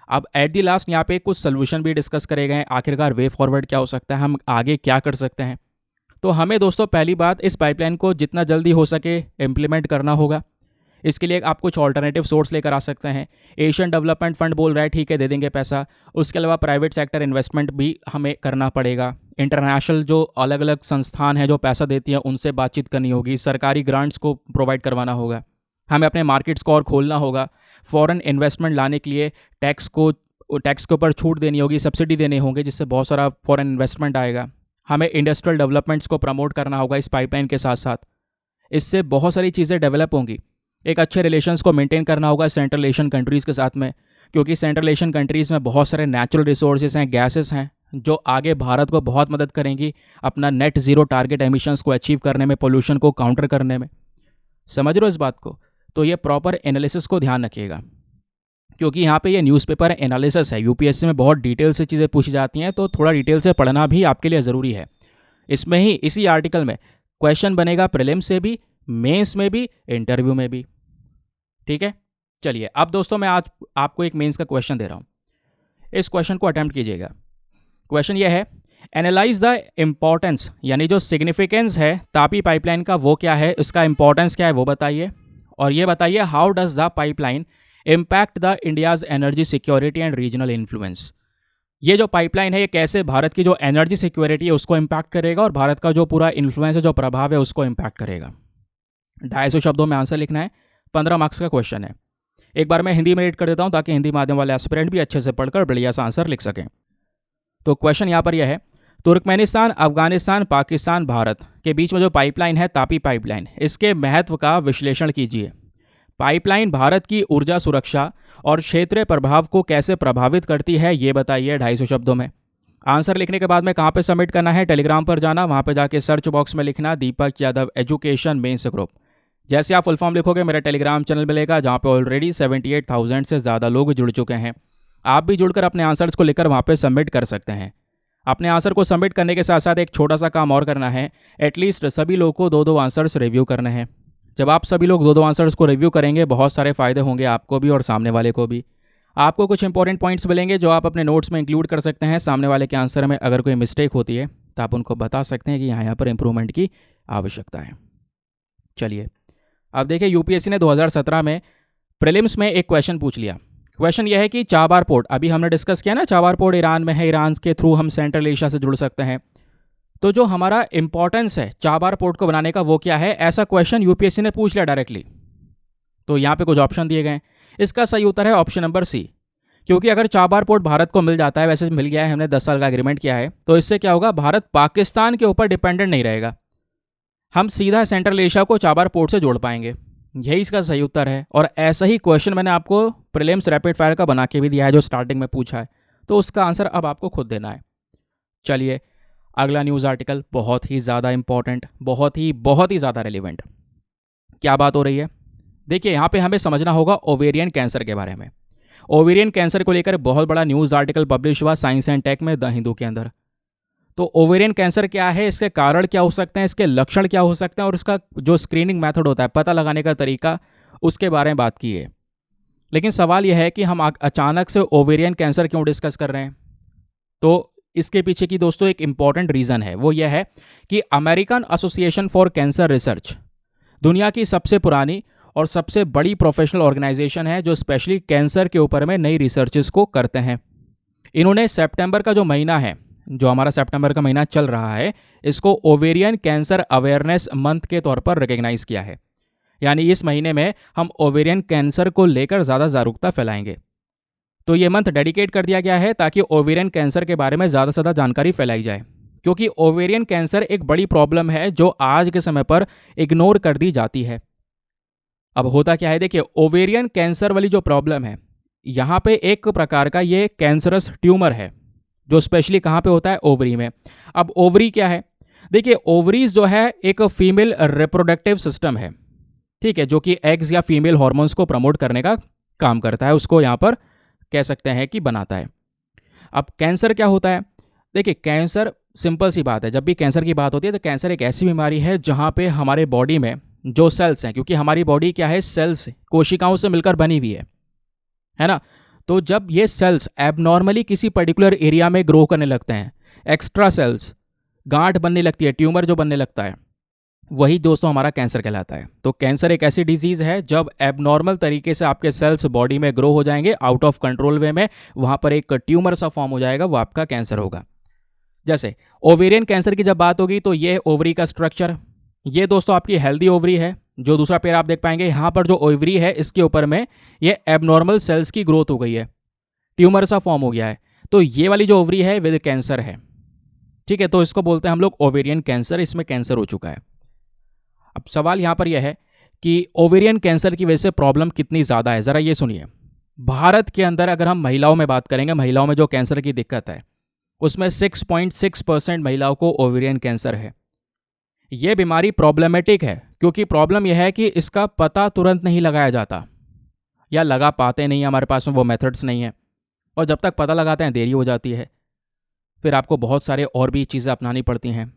अब एट दी लास्ट यहाँ पे कुछ सोल्यूशन भी डिस्कस करे गए हैं। आखिरकार वे फॉरवर्ड क्या हो सकता है, हम आगे क्या कर सकते हैं। तो हमें दोस्तों पहली बात, इस पाइपलाइन को जितना जल्दी हो सके इम्प्लीमेंट करना होगा। इसके लिए आप कुछ ऑल्टरनेटिव सोर्स लेकर आ सकते हैं। एशियन डेवलपमेंट फंड बोल रहा है ठीक है दे देंगे पैसा। उसके अलावा प्राइवेट सेक्टर इन्वेस्टमेंट भी हमें करना पड़ेगा। इंटरनेशनल जो अलग अलग संस्थान हैं जो पैसा देती हैं उनसे बातचीत करनी होगी। सरकारी ग्रांट्स को प्रोवाइड करवाना होगा। हमें अपने मार्केट्स को और खोलना होगा। फॉरेन इन्वेस्टमेंट लाने के लिए टैक्स के ऊपर छूट देनी होगी, सब्सिडी देने होंगे, जिससे बहुत सारा फॉरेन इन्वेस्टमेंट आएगा। हमें इंडस्ट्रियल डेवलपमेंट्स को प्रमोट करना होगा इस पाइपलाइन के साथ साथ। इससे बहुत सारी चीज़ें डेवलप होंगी। एक अच्छे रिलेशंस को मेंटेन करना होगा सेंट्रल एशियन कंट्रीज़ के साथ में, क्योंकि सेंट्रल एशियन कंट्रीज़ में बहुत सारे नेचुरल रिसोर्सेज हैं, गैसेस हैं, जो आगे भारत को बहुत मदद करेंगी अपना नेट ज़ीरो टारगेट एमिशंस को अचीव करने में, पोल्यूशन को काउंटर करने में। समझ रहे हो इस बात को? तो ये प्रॉपर एनालिसिस को ध्यान रखिएगा, क्योंकि यहाँ पे ये न्यूज़पेपर एनालिसिस है। यूपीएससी में बहुत डिटेल से चीज़ें पूछी जाती हैं, तो थोड़ा डिटेल से पढ़ना भी आपके लिए ज़रूरी है। इसमें ही इसी आर्टिकल में क्वेश्चन बनेगा प्रीलिम्स से भी, मेंस में भी, इंटरव्यू में भी। ठीक है, चलिए अब दोस्तों मैं आज आपको एक मेंस का क्वेश्चन दे रहा हूँ। इस क्वेश्चन को अटेम्प्ट कीजिएगा। क्वेश्चन ये है, एनालाइज द इम्पॉर्टेंस, यानी जो सिग्निफिकेंस है तापी पाइपलाइन का वो क्या है, इसका इंपॉर्टेंस क्या है वो बताइए। और ये बताइए how does the pipeline impact the India's energy security and regional influence. ये जो पाइपलाइन है ये कैसे भारत की जो एनर्जी सिक्योरिटी है उसको इम्पैक्ट करेगा और भारत का जो पूरा इन्फ्लुएंस है, जो प्रभाव है, उसको इम्पैक्ट करेगा। 250 शब्दों में आंसर लिखना है। 15 मार्क्स का क्वेश्चन है। एक बार मैं हिंदी में रीड कर देता हूँ ताकि हिंदी माध्यम वाले एस्पिरेंट भी अच्छे से पढ़कर बढ़िया सा आंसर लिख सकें। तो क्वेश्चन यहाँ पर यह है, तुर्कमेनिस्तान, अफगानिस्तान, पाकिस्तान, भारत के बीच में जो पाइपलाइन है तापी पाइपलाइन, इसके महत्व का विश्लेषण कीजिए। पाइपलाइन भारत की ऊर्जा सुरक्षा और क्षेत्रीय प्रभाव को कैसे प्रभावित करती है ये बताइए 250 शब्दों में। आंसर लिखने के बाद में कहाँ पे सबमिट करना है, टेलीग्राम पर जाना, वहाँ पे जाके सर्च बॉक्स में लिखना दीपक यादव एजुकेशन मेंस ग्रुप। जैसे आप फुल फॉर्म लिखोगे मेरा टेलीग्राम चैनल मिलेगा, जहाँ पे ऑलरेडी 78,000 से ज़्यादा लोग जुड़ चुके हैं। आप भी जुड़कर अपने आंसर्स को लेकर वहाँ पे सबमिट कर सकते हैं। अपने आंसर को सबमिट करने के साथ साथ एक छोटा सा काम और करना है, एटलीस्ट सभी लोगों को 2-2 आंसर्स रिव्यू करने हैं। जब आप सभी लोग 2-2 आंसर्स को रिव्यू करेंगे बहुत सारे फ़ायदे होंगे आपको भी और सामने वाले को भी। आपको कुछ इंपॉर्टेंट पॉइंट्स मिलेंगे जो आप अपने नोट्स में इंक्लूड कर सकते हैं। सामने वाले के आंसर में अगर कोई मिस्टेक होती है तो आप उनको बता सकते हैं कि यहाँ पर इंप्रूवमेंट की आवश्यकता है। चलिए अब देखिए, यूपीएससी ने 2017 में प्रीलिम्स में एक क्वेश्चन पूछ लिया। क्वेश्चन यह है कि चाबार पोर्ट, अभी हमने डिस्कस किया ना, चाबार पोर्ट ईरान में है, ईरान के थ्रू हम सेंट्रल एशिया से जुड़ सकते हैं। तो जो हमारा इंपॉर्टेंस है चाबार पोर्ट को बनाने का वो क्या है, ऐसा क्वेश्चन यूपीएससी ने पूछ लिया डायरेक्टली। तो यहाँ पे कुछ ऑप्शन दिए गए। इसका सही उत्तर है ऑप्शन नंबर सी, क्योंकि अगर चाबार पोर्ट भारत को मिल जाता है, वैसे मिल गया है, हमने 10 साल का एग्रीमेंट किया है, तो इससे क्या होगा, भारत पाकिस्तान के ऊपर डिपेंडेंट नहीं रहेगा। हम सीधा सेंट्रल एशिया को चाबार पोर्ट से जोड़ पाएंगे। यही इसका सही उत्तर है। और ऐसा ही क्वेश्चन मैंने आपको प्रीलिम्स रैपिड फायर का बना के भी दिया है जो स्टार्टिंग में पूछा है, तो उसका आंसर अब आपको खुद देना है। चलिए अगला न्यूज़ आर्टिकल बहुत ही ज़्यादा इंपॉर्टेंट, बहुत ही ज़्यादा रेलिवेंट। क्या बात हो रही है, देखिए यहाँ पे हमें समझना होगा ओवेरियन कैंसर के बारे में। ओवेरियन कैंसर को लेकर बहुत बड़ा न्यूज़ आर्टिकल पब्लिश हुआ साइंस एंड टेक में, द हिंदू के अंदर। तो ओवेरियन कैंसर क्या है, इसके कारण क्या हो सकते हैं, इसके लक्षण क्या हो सकते हैं और इसका जो स्क्रीनिंग मेथड होता है, पता लगाने का तरीका, उसके बारे में बात की है। लेकिन सवाल यह है कि हम अचानक से ओवेरियन कैंसर क्यों डिस्कस कर रहे हैं? तो इसके पीछे की दोस्तों एक इम्पॉर्टेंट रीज़न है, वो यह है कि American association for cancer research दुनिया की सबसे पुरानी और सबसे बड़ी प्रोफेशनल ऑर्गेनाइजेशन है जो स्पेशली कैंसर के ऊपर में नई रिसर्चेस को करते हैं। इन्होंने सितंबर का जो महीना है, जो हमारा सितंबर का महीना चल रहा है, इसको ओवेरियन कैंसर अवेयरनेस मंथ के तौर पर रिकग्नाइज किया है। यानी इस महीने में हम ओवेरियन कैंसर को लेकर ज़्यादा जागरूकता फैलाएंगे। तो ये मंथ डेडिकेट कर दिया गया है ताकि ओवेरियन कैंसर के बारे में ज़्यादा से ज़्यादा जानकारी फैलाई जाए, क्योंकि ओवेरियन कैंसर एक बड़ी प्रॉब्लम है जो आज के समय पर इग्नोर कर दी जाती है। अब होता क्या है, देखिए, ओवेरियन कैंसर वाली जो प्रॉब्लम है, यहाँ पे एक प्रकार का ये कैंसरस ट्यूमर है जो स्पेशली कहाँ पे होता है, ओवरी में। अब ओवरी क्या है? देखिए, ओवरीज जो है एक फीमेल रिप्रोडक्टिव सिस्टम है, ठीक है, जो कि एग्स या फीमेल हार्मोन्स को प्रमोट करने का काम करता है, उसको यहाँ पर कह सकते हैं कि बनाता है। अब कैंसर क्या होता है? देखिए, कैंसर सिंपल सी बात है, जब भी कैंसर की बात होती है तो कैंसर एक ऐसी बीमारी है जहाँ पे हमारे बॉडी में जो सेल्स हैं, क्योंकि हमारी बॉडी क्या है, सेल्स, कोशिकाओं से मिलकर बनी हुई है ना। तो जब ये सेल्स एबनॉर्मली किसी पर्टिकुलर एरिया में ग्रो करने लगते हैं, एक्स्ट्रा सेल्स, गांठ बनने लगती है, ट्यूमर जो बनने लगता है, वही दोस्तों हमारा कैंसर कहलाता है। तो कैंसर एक ऐसी डिजीज़ है जब एबनॉर्मल तरीके से आपके सेल्स बॉडी में ग्रो हो जाएंगे आउट ऑफ कंट्रोल वे में, वहाँ पर एक ट्यूमर सा फॉर्म हो जाएगा, वो आपका कैंसर होगा। जैसे ओवेरियन कैंसर की जब बात होगी तो ये ओवरी का स्ट्रक्चर, ये दोस्तों आपकी हेल्दी ओवरी है। जो दूसरा पेड़ आप देख पाएंगे, यहाँ पर जो ओवरी है इसके ऊपर में ये एबनॉर्मल सेल्स की ग्रोथ हो गई है, ट्यूमर सा फॉर्म हो गया है। तो ये वाली जो ओवरी है विद कैंसर है, ठीक है, तो इसको बोलते हैं हम लोग ओवेरियन कैंसर, इसमें कैंसर हो चुका है। अब सवाल यहाँ पर यह है कि ओवेरियन कैंसर की वजह से प्रॉब्लम कितनी ज़्यादा है, ज़रा ये सुनिए। भारत के अंदर अगर हम महिलाओं में बात करेंगे, महिलाओं में जो कैंसर की दिक्कत है उसमें 6.6% महिलाओं को ओवेरियन कैंसर है। ये बीमारी प्रॉब्लमेटिक है क्योंकि प्रॉब्लम यह है कि इसका पता तुरंत नहीं लगाया जाता या लगा पाते नहीं, हमारे पास में वो मेथड्स नहीं है, और जब तक पता लगाते हैं देरी हो जाती है, फिर आपको बहुत सारे और भी चीज़ें अपनानी पड़ती हैं।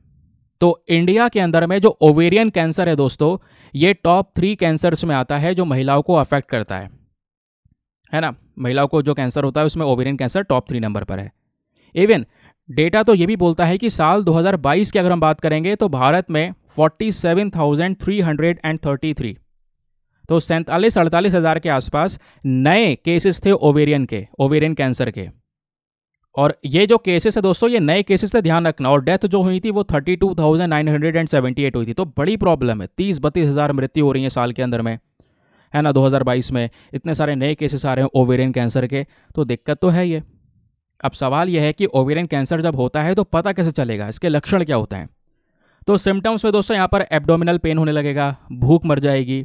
तो इंडिया के अंदर में जो ओवेरियन कैंसर है दोस्तों, ये टॉप 3 कैंसर्स में आता है जो महिलाओं को अफेक्ट करता है ना। महिलाओं को जो कैंसर होता है उसमें ओवेरियन कैंसर टॉप 3 नंबर पर है। इवन डेटा तो ये भी बोलता है कि साल 2022 की अगर हम बात करेंगे तो भारत में 47,333, तो 47-48 हज़ार के आसपास नए केसेस थे ओवेरियन कैंसर के। और ये जो केसेस है दोस्तों, ये नए केसेस से ध्यान रखना, और डेथ जो हुई थी वो 32,978 हुई थी। तो बड़ी प्रॉब्लम है, 30-32 हज़ार मृत्यु हो रही है साल के अंदर में, है ना। 2022 में इतने सारे नए केसेस आ रहे हैं ओवेरियन कैंसर के, तो दिक्कत तो है ये। अब सवाल यह है कि ओवेरियन कैंसर जब होता है तो पता कैसे चलेगा, इसके लक्षण क्या होते हैं? तो सिम्टम्स में दोस्तों यहाँ पर एब्डोमिनल पेन होने लगेगा, भूख मर जाएगी,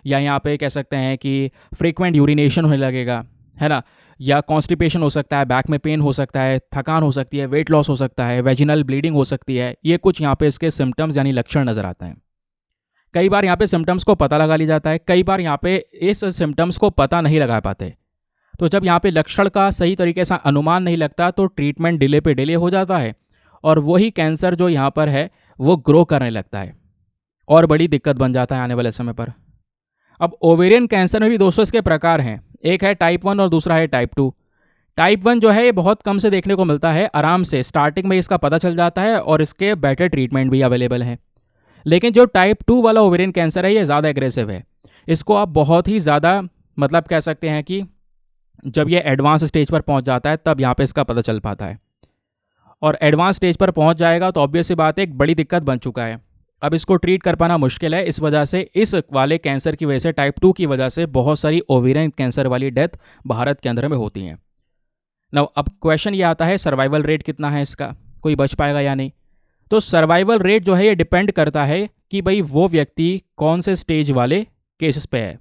या यहाँ पे कह सकते हैं कि फ्रीक्वेंट यूरिनेशन होने लगेगा, है ना, या कॉन्स्टिपेशन हो सकता है, बैक में पेन हो सकता है, थकान हो सकती है, वेट लॉस हो सकता है, वेजिनल ब्लीडिंग हो सकती है। ये कुछ यहाँ पे इसके सिम्टम्स यानी लक्षण नज़र आते हैं। कई बार यहाँ पे सिम्टम्स को पता लगा लिया जाता है, कई बार यहाँ पे इस सिम्टम्स को पता नहीं लगा पाते। तो जब यहाँ पे लक्षण का सही तरीके से अनुमान नहीं लगता तो ट्रीटमेंट डिले पे डिले हो जाता है, और वही कैंसर जो यहाँ पर है वो ग्रो करने लगता है और बड़ी दिक्कत बन जाता है आने वाले समय पर। अब ओवेरियन कैंसर में भी दोस्तों इसके प्रकार हैं, एक है टाइप 1 और दूसरा है टाइप 2। टाइप 1 जो है ये बहुत कम से देखने को मिलता है, आराम से स्टार्टिंग में इसका पता चल जाता है और इसके बेटर ट्रीटमेंट भी अवेलेबल है। लेकिन जो टाइप 2 वाला ओवेरियन कैंसर है ये ज़्यादा एग्रेसिव है, इसको आप बहुत ही ज़्यादा मतलब कह सकते हैं कि जब ये एडवांस स्टेज पर पहुंच जाता है तब यहाँ पे इसका पता चल पाता है, और एडवांस स्टेज पर पहुंच जाएगा तो ऑब्वियस सी बात है एक बड़ी दिक्कत बन चुका है। अब इसको ट्रीट कर पाना मुश्किल है, इस वजह से इस वाले कैंसर की वजह से, टाइप 2 की वजह से बहुत सारी ओवेरियन कैंसर वाली डेथ भारत के अंदर में होती हैं। नाउ अब क्वेश्चन ये आता है सर्वाइवल रेट कितना है इसका, कोई बच पाएगा या नहीं। तो सर्वाइवल रेट जो है ये डिपेंड करता है कि भाई वो व्यक्ति कौन से स्टेज वाले केसेस पे है।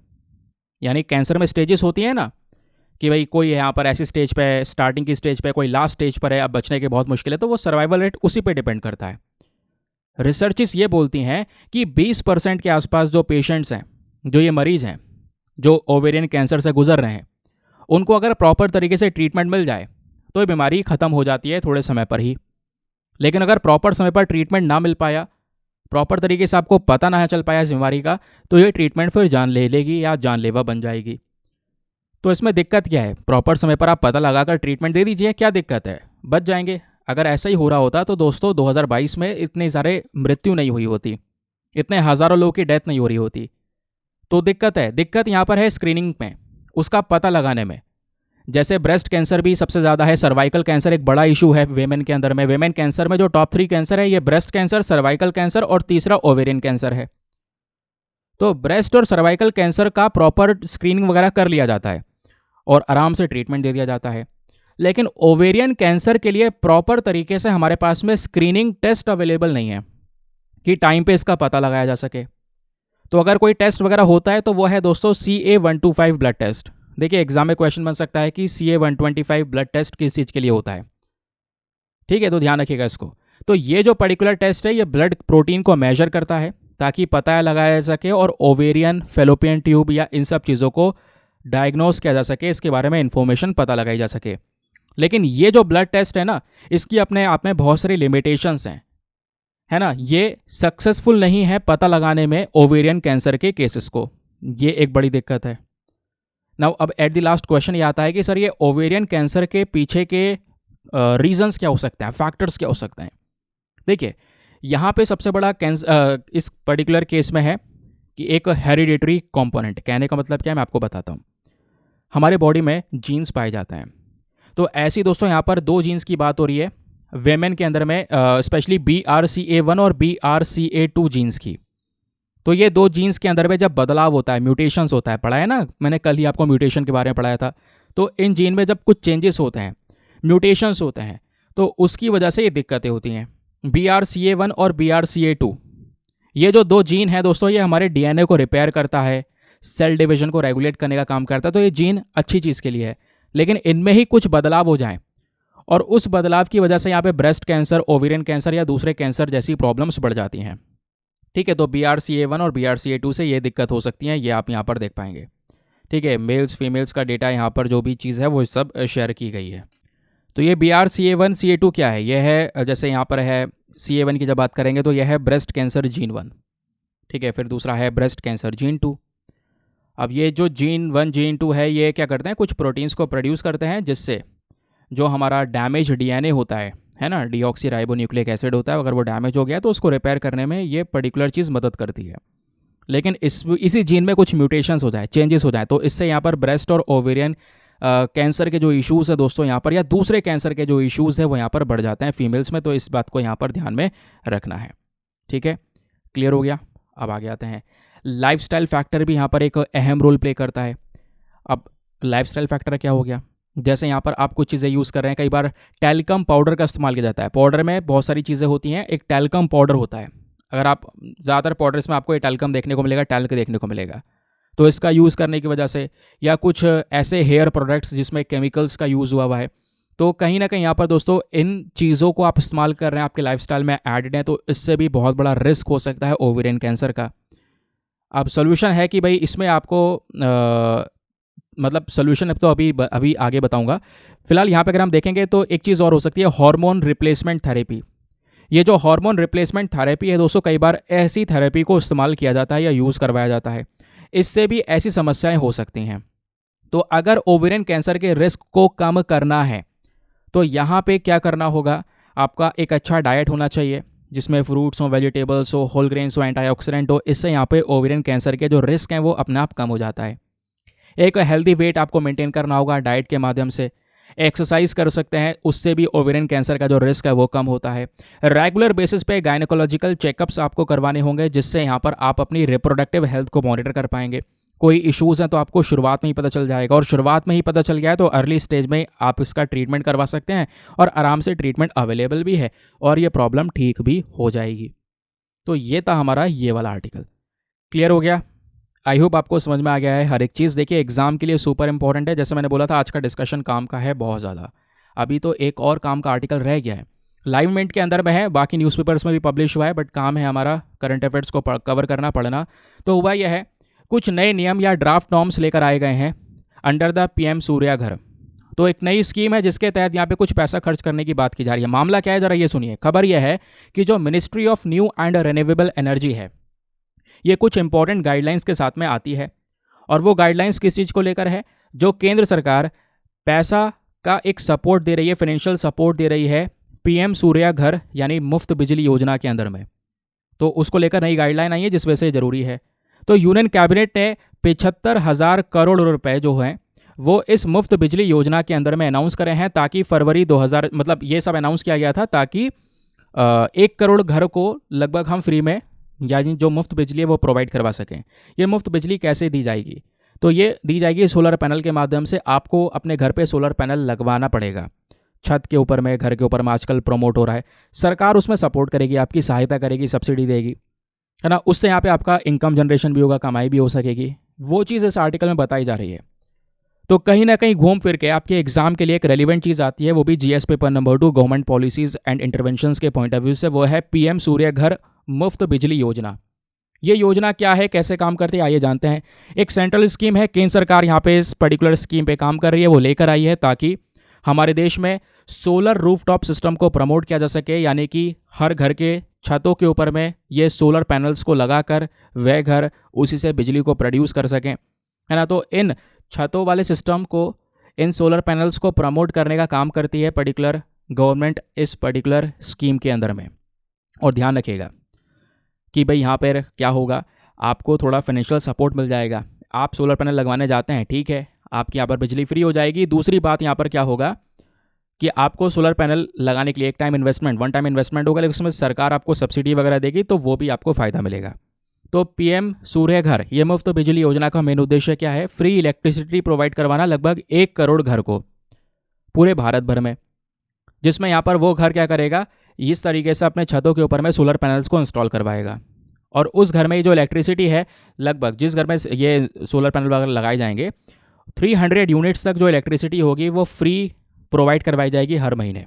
यानी कैंसर में स्टेजेस होती हैं ना, कि भाई कोई यहाँ पर ऐसी स्टेज पे है, स्टार्टिंग की स्टेज पे, कोई लास्ट स्टेज पर है, अब बचने के बहुत मुश्किल है, तो वो सर्वाइवल रेट उसी पे डिपेंड करता है। रिसर्चेस ये बोलती हैं कि 20% के आसपास जो पेशेंट्स हैं, जो ये मरीज़ हैं जो ओवेरियन कैंसर से गुजर रहे हैं, उनको अगर प्रॉपर तरीके से ट्रीटमेंट मिल जाए तो ये बीमारी ख़त्म हो जाती है थोड़े समय पर ही। लेकिन अगर प्रॉपर समय पर ट्रीटमेंट ना मिल पाया, प्रॉपर तरीके से आपको पता ना चल पाया इस बीमारी का, तो ये ट्रीटमेंट फिर जान ले लेगी या जानलेवा बन जाएगी। तो इसमें दिक्कत क्या है, प्रॉपर समय पर आप पता लगाकर ट्रीटमेंट दे दीजिए, क्या दिक्कत है, बच जाएंगे। अगर ऐसा ही हो रहा होता तो दोस्तों 2022 में इतने सारे मृत्यु नहीं हुई होती, इतने हज़ारों लोगों की डेथ नहीं हो रही होती। तो दिक्कत है, दिक्कत यहाँ पर है स्क्रीनिंग में, उसका पता लगाने में। जैसे ब्रेस्ट कैंसर भी सबसे ज़्यादा है, सर्वाइकल कैंसर एक बड़ा इशू है वेमेन के अंदर में। वेमेन कैंसर में जो टॉप 3 कैंसर है, ये ब्रेस्ट कैंसर, सर्वाइकल कैंसर और तीसरा ओवेरियन कैंसर है। तो ब्रेस्ट और सर्वाइकल कैंसर का प्रॉपर स्क्रीनिंग वगैरह कर लिया जाता है और आराम से ट्रीटमेंट दे दिया जाता है। लेकिन ओवेरियन कैंसर के लिए प्रॉपर तरीके से हमारे पास में स्क्रीनिंग टेस्ट अवेलेबल नहीं है कि टाइम पे इसका पता लगाया जा सके। तो अगर कोई टेस्ट वगैरह होता है तो वो है दोस्तों CA-125 ब्लड टेस्ट। देखिए एग्जाम में क्वेश्चन बन सकता है कि CA-125 ब्लड टेस्ट किस चीज़ के लिए होता है, ठीक है, तो ध्यान रखिएगा इसको। तो ये जो पर्टिकुलर टेस्ट है ये ब्लड प्रोटीन को मेजर करता है ताकि पता लगाया जा सके और ओवेरियन, फेलोपियन ट्यूब या इन सब चीज़ों को डायग्नोस किया जा सके, इसके बारे में इंफॉर्मेशन पता लगाई जा सके। लेकिन ये जो ब्लड टेस्ट है ना, इसकी अपने आप में बहुत सारी लिमिटेशंस हैं, है ना। ये सक्सेसफुल नहीं है पता लगाने में ओवेरियन कैंसर के केसेस को, ये एक बड़ी दिक्कत है। नाउ अब एट द लास्ट क्वेश्चन ये आता है कि सर ये ओवेरियन कैंसर के पीछे के रीजंस क्या हो सकते हैं, फैक्टर्स क्या हो सकते हैं। देखिए यहाँ पे सबसे बड़ा कैंसर इस पर्टिकुलर केस में है कि एक हेरिडेटरी कंपोनेंट, कहने का मतलब क्या है मैं आपको बताता हूँ। हमारे बॉडी में जीन्स पाए जाते हैं, तो ऐसी दोस्तों यहाँ पर 2 जीन्स की बात हो रही है वेमेन के अंदर में, स्पेशली BRCA1 और BRCA2 जीन्स की। तो ये 2 जीन्स के अंदर में जब बदलाव होता है, म्यूटेशंस होता है, पढ़ा है ना मैंने कल ही आपको म्यूटेशन के बारे में पढ़ाया था। तो इन जीन में जब कुछ चेंजेस होते हैं, म्यूटेशंस होते हैं, तो उसकी वजह से ये दिक्कतें होती हैं। BRCA1 और BRCA2 ये जो 2 जीन हैं दोस्तों, ये हमारे DNA को रिपेयर करता है, सेल डिवीजन को रेगुलेट करने का काम करता है। तो ये जीन अच्छी चीज़ के लिए है, लेकिन इनमें ही कुछ बदलाव हो जाएं और उस बदलाव की वजह से यहाँ पे ब्रेस्ट कैंसर, ओवेरियन कैंसर या दूसरे कैंसर जैसी प्रॉब्लम्स बढ़ जाती हैं, ठीक है। तो BRCA1 और BRCA2 से ये दिक्कत हो सकती है, ये आप यहाँ पर देख पाएंगे, ठीक है। मेल्स फीमेल्स का डेटा यहाँ पर जो भी चीज़ है वो सब शेयर की गई है। तो ये BRCA1 CA2 क्या है, ये है जैसे यहाँ पर है CA1 की जब बात करेंगे तो यह है ब्रेस्ट कैंसर जीन 1, ठीक है। फिर दूसरा है ब्रेस्ट कैंसर जीन 2। अब ये जो जीन 1 जीन 2 है ये क्या करते हैं, कुछ प्रोटीन्स को प्रोड्यूस करते हैं जिससे जो हमारा डैमेज DNA होता है ना, डीऑक्सीराइबोन्यूक्लिक एसिड होता है, अगर वो डैमेज हो गया तो उसको रिपेयर करने में ये पर्टिकुलर चीज़ मदद करती है। लेकिन इसी जीन में कुछ म्यूटेशंस हो जाए, चेंजेस हो जाए, तो इससे यहाँ पर ब्रेस्ट और ओवेरियन कैंसर के जो इश्यूज़ है दोस्तों यहाँ पर, या दूसरे कैंसर के जो इश्यूज़ है वो यहाँ पर बढ़ जाते हैं फीमेल्स में। तो इस बात को यहाँ पर ध्यान में रखना है, ठीक है। क्लियर हो गया। अब आगे आते हैं, लाइफस्टाइल फैक्टर भी यहाँ पर एक अहम रोल प्ले करता है। अब लाइफस्टाइल फैक्टर क्या हो गया, जैसे यहाँ पर आप कुछ चीज़ें यूज़ कर रहे हैं, कई बार टैल्कम पाउडर का इस्तेमाल किया जाता है। पाउडर में बहुत सारी चीज़ें होती हैं, एक टैल्कम पाउडर होता है। अगर आप ज़्यादातर पाउडर्स में आपको ये टैल्कम देखने को मिलेगा, टैल्क देखने को मिलेगा। तो इसका यूज़ करने की वजह से, या कुछ ऐसे हेयर प्रोडक्ट्स जिसमें केमिकल्स का यूज़ हुआ है, तो कहीं ना कहीं यहाँ पर दोस्तों इन चीज़ों को आप इस्तेमाल कर रहे हैं, आपके लाइफस्टाइल में ऐडेड हैं, तो इससे भी बहुत बड़ा रिस्क हो सकता है ओवेरियन कैंसर का। अब सोल्यूशन है कि भाई इसमें आपको मतलब सोल्यूशन अब तो अभी आगे बताऊंगा। फिलहाल यहाँ पे अगर हम देखेंगे तो एक चीज़ और हो सकती है, हार्मोन रिप्लेसमेंट थेरेपी। ये जो हार्मोन रिप्लेसमेंट थेरेपी है दोस्तों, कई बार ऐसी थेरेपी को इस्तेमाल किया जाता है या यूज़ करवाया जाता है, इससे भी ऐसी समस्याएं हो सकती हैं। तो अगर ओवेरियन कैंसर के रिस्क को कम करना है तो यहाँ पे क्या करना होगा, आपका एक अच्छा डाइट होना चाहिए जिसमें फ्रूट्स हो, वेजिटेबल्स हो, होल ग्रेन्स हो, एंटीऑक्सीडेंट हो। इससे यहाँ पे ओवेरियन कैंसर के जो रिस्क हैं वो अपने आप कम हो जाता है। एक हेल्दी वेट आपको मेंटेन करना होगा डाइट के माध्यम से, एक्सरसाइज कर सकते हैं, उससे भी ओवेरियन कैंसर का जो रिस्क है वो कम होता है। रेगुलर बेसिस पे गायनेकोलॉजिकल चेकअप्स आपको करवाने होंगे जिससे यहाँ पर आप अपनी रिप्रोडक्टिव हेल्थ को मॉनिटर कर पाएंगे। कोई इश्यूज़ हैं तो आपको शुरुआत में ही पता चल जाएगा, और शुरुआत में ही पता चल गया है तो अर्ली स्टेज में आप इसका ट्रीटमेंट करवा सकते हैं, और आराम से ट्रीटमेंट अवेलेबल भी है और ये प्रॉब्लम ठीक भी हो जाएगी। तो ये था हमारा ये वाला आर्टिकल। क्लियर हो गया? आई होप आपको समझ में आ गया है हर एक चीज़। देखिए एग्जाम के लिए सुपर इंपॉर्टेंट है, जैसे मैंने बोला था आज का डिस्कशन काम का है बहुत ज़्यादा। अभी तो एक और काम का आर्टिकल रह गया है, लाइव मिनट के अंदर में है, बाकी न्यूज़पेपर्स में भी पब्लिश हुआ है, बट काम है हमारा करंट अफेयर्स को कवर करना पड़ना। तो हुआ यह है, कुछ नए नियम या ड्राफ्ट नॉर्म्स लेकर आए गए हैं अंडर द PM सूर्या घर। तो एक नई स्कीम है जिसके तहत यहाँ पे कुछ पैसा खर्च करने की बात की जा रही है। मामला क्या है ज़रा ये सुनिए। खबर यह है कि जो ministry of new and renewable energy है, ये कुछ इंपॉर्टेंट गाइडलाइंस के साथ में आती है। और वो गाइडलाइंस किस चीज़ को लेकर है? जो केंद्र सरकार पैसा का एक सपोर्ट दे रही है, फाइनेंशियल सपोर्ट दे रही है पीएम सूर्या घर यानी मुफ्त बिजली योजना के अंदर में, तो उसको लेकर नई गाइडलाइन आई है जिस वजह से ज़रूरी है। तो यूनियन कैबिनेट ने 75,000 करोड़ रुपए जो हैं वो इस मुफ्त बिजली योजना के अंदर में अनाउंस करे हैं, ताकि फरवरी 2000 मतलब ये सब अनाउंस किया गया था ताकि 1 करोड़ घर को लगभग हम फ्री में यानी जो मुफ्त बिजली है वो प्रोवाइड करवा सकें। ये मुफ्त बिजली कैसे दी जाएगी? तो ये दी जाएगी सोलर पैनल के माध्यम से। आपको अपने घर पे सोलर पैनल लगवाना पड़ेगा, छत के ऊपर में, घर के ऊपर में आजकल प्रमोट हो रहा है। सरकार उसमें सपोर्ट करेगी, आपकी सहायता करेगी, सब्सिडी देगी, है ना। उससे यहाँ पे आपका इनकम जनरेशन भी होगा, कमाई भी हो सकेगी। वो चीज़ इस आर्टिकल में बताई जा रही है। तो कहीं ना कहीं घूम फिर के आपके एग्जाम के लिए एक रेलिवेंट चीज़ आती है, वो भी GS paper number 2 government policies and interventions के पॉइंट ऑफ व्यू से, वो है पीएम सूर्य घर मुफ्त बिजली योजना। ये योजना क्या है, कैसे काम करती है, आइए जानते हैं। एक सेंट्रल स्कीम है, केंद्र सरकार यहाँ पे इस पर्टिकुलर स्कीम पे काम कर रही है, वो लेकर आई है ताकि हमारे देश में सोलर रूफटॉप सिस्टम को प्रमोट किया जा सके, यानी कि हर घर के छतों के ऊपर में ये सोलर पैनल्स को लगाकर वह घर उसी से बिजली को प्रोड्यूस कर सकें, है ना। तो इन छतों वाले सिस्टम को, इन सोलर पैनल्स को प्रमोट करने का काम करती है पर्टिकुलर गवर्नमेंट इस पर्टिकुलर स्कीम के अंदर में। और ध्यान रखिएगा कि भाई यहाँ पर क्या होगा, आपको थोड़ा फाइनेंशियल सपोर्ट मिल जाएगा। आप सोलर पैनल लगवाने जाते हैं, ठीक है, आपकी यहाँ पर बिजली फ्री हो जाएगी। दूसरी बात यहाँ पर क्या होगा कि आपको सोलर पैनल लगाने के लिए एक time investment, one time investment होगा, लेकिन उसमें सरकार आपको सब्सिडी वगैरह देगी, तो वो भी आपको फ़ायदा मिलेगा। तो पीएम सूर्य घर ये मुफ्त बिजली योजना का मेन उद्देश्य क्या है? फ्री इलेक्ट्रिसिटी प्रोवाइड करवाना लगभग 1 करोड़ घर को पूरे भारत भर में, जिसमें यहाँ पर वो घर क्या करेगा, इस तरीके से अपने छतों के ऊपर में सोलर पैनल्स को इंस्टॉल करवाएगा। और उस घर में जो इलेक्ट्रिसिटी है, लगभग जिस घर में ये सोलर पैनल वगैरह लगाए जाएंगे, 300 यूनिट्स तक जो इलेक्ट्रिसिटी होगी वो फ्री प्रोवाइड करवाई जाएगी हर महीने,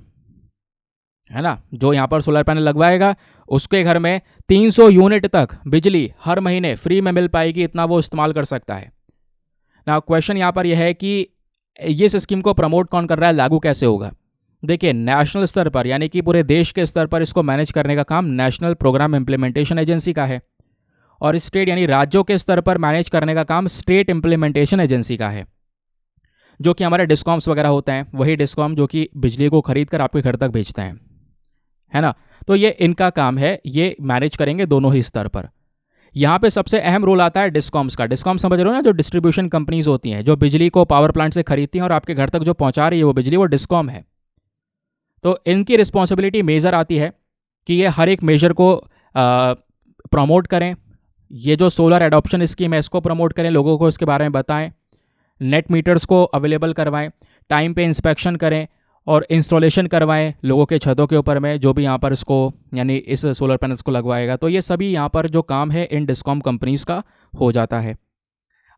है ना। जो यहाँ पर सोलर पैनल लगवाएगा उसके घर में 300 यूनिट तक बिजली हर महीने फ्री में मिल पाएगी, इतना वो इस्तेमाल कर सकता है ना। क्वेश्चन यहाँ पर यह है कि इस स्कीम को प्रमोट कौन कर रहा है, लागू कैसे होगा? देखिए, नेशनल स्तर पर यानी कि पूरे देश के स्तर पर इसको मैनेज करने का काम नेशनल प्रोग्राम इम्प्लीमेंटेशन एजेंसी का है, और स्टेट यानी राज्यों के स्तर पर मैनेज करने का काम स्टेट इम्प्लीमेंटेशन एजेंसी का है, जो कि हमारे डिस्कॉम्स वगैरह होते हैं, वही डिस्कॉम जो कि बिजली को खरीद कर आपके घर तक भेजते हैं, है ना। तो ये इनका काम है, ये मैनेज करेंगे दोनों ही स्तर पर। यहाँ पे सबसे अहम रोल आता है डिस्कॉम्स का। डिस्कॉम समझ रहे हो ना, जो डिस्ट्रीब्यूशन कंपनीज होती हैं, जो बिजली को पावर प्लांट से खरीदती हैं और आपके घर तक जो पहुँचा रही है वो बिजली, वो डिस्कॉम है। तो इनकी रिस्पॉन्सिबिलिटी मेजर आती है कि ये हर एक मेजर को प्रमोट करें। ये जो सोलर एडॉप्शन स्कीम है इसको प्रमोट करें, लोगों को इसके बारे में बताएं, नेट मीटर्स को अवेलेबल करवाएं, टाइम पे इंस्पेक्शन करें और इंस्टॉलेशन करवाएं लोगों के छतों के ऊपर में, जो भी यहाँ पर इसको यानी इस सोलर पैनल्स को लगवाएगा। तो ये सभी यहाँ पर जो काम है इन डिस्कॉम कंपनीज़ का हो जाता है।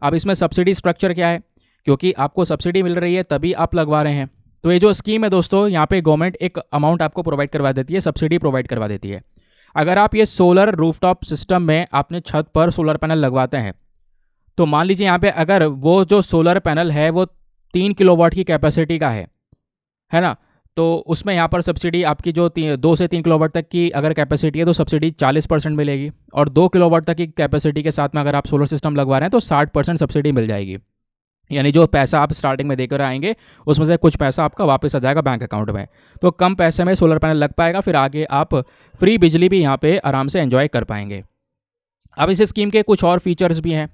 अब इसमें सब्सिडी स्ट्रक्चर क्या है? क्योंकि आपको सब्सिडी मिल रही है तभी आप लगवा रहे हैं। तो ये जो स्कीम है दोस्तों, यहाँ पे गवर्नमेंट एक अमाउंट आपको प्रोवाइड करवा देती है, सब्सिडी प्रोवाइड करवा देती है। अगर आप ये सोलर रूफटॉप सिस्टम में अपने छत पर सोलर पैनल लगवाते हैं, तो मान लीजिए यहाँ पे अगर वो जो सोलर पैनल है वो 3 किलोवाट की कैपेसिटी का है ना, तो उसमें यहाँ पर सब्सिडी आपकी जो 2 से 3 किलोवाट तक की अगर कैपेसिटी है तो सब्सिडी 40% मिलेगी, और 2 किलोवाट तक की कैपेसिटी के साथ में अगर आप सोलर सिस्टम लगवा रहे हैं तो 60% सब्सिडी मिल जाएगी। यानी जो पैसा आप स्टार्टिंग में देकर आएंगे उसमें से कुछ पैसा आपका वापस आ जाएगा बैंक अकाउंट में। तो कम पैसे में सोलर पैनल लग पाएगा, फिर आगे आप फ्री बिजली भी यहाँ पे आराम से एंजॉय कर पाएंगे। अब इस स्कीम के कुछ और फीचर्स भी हैं।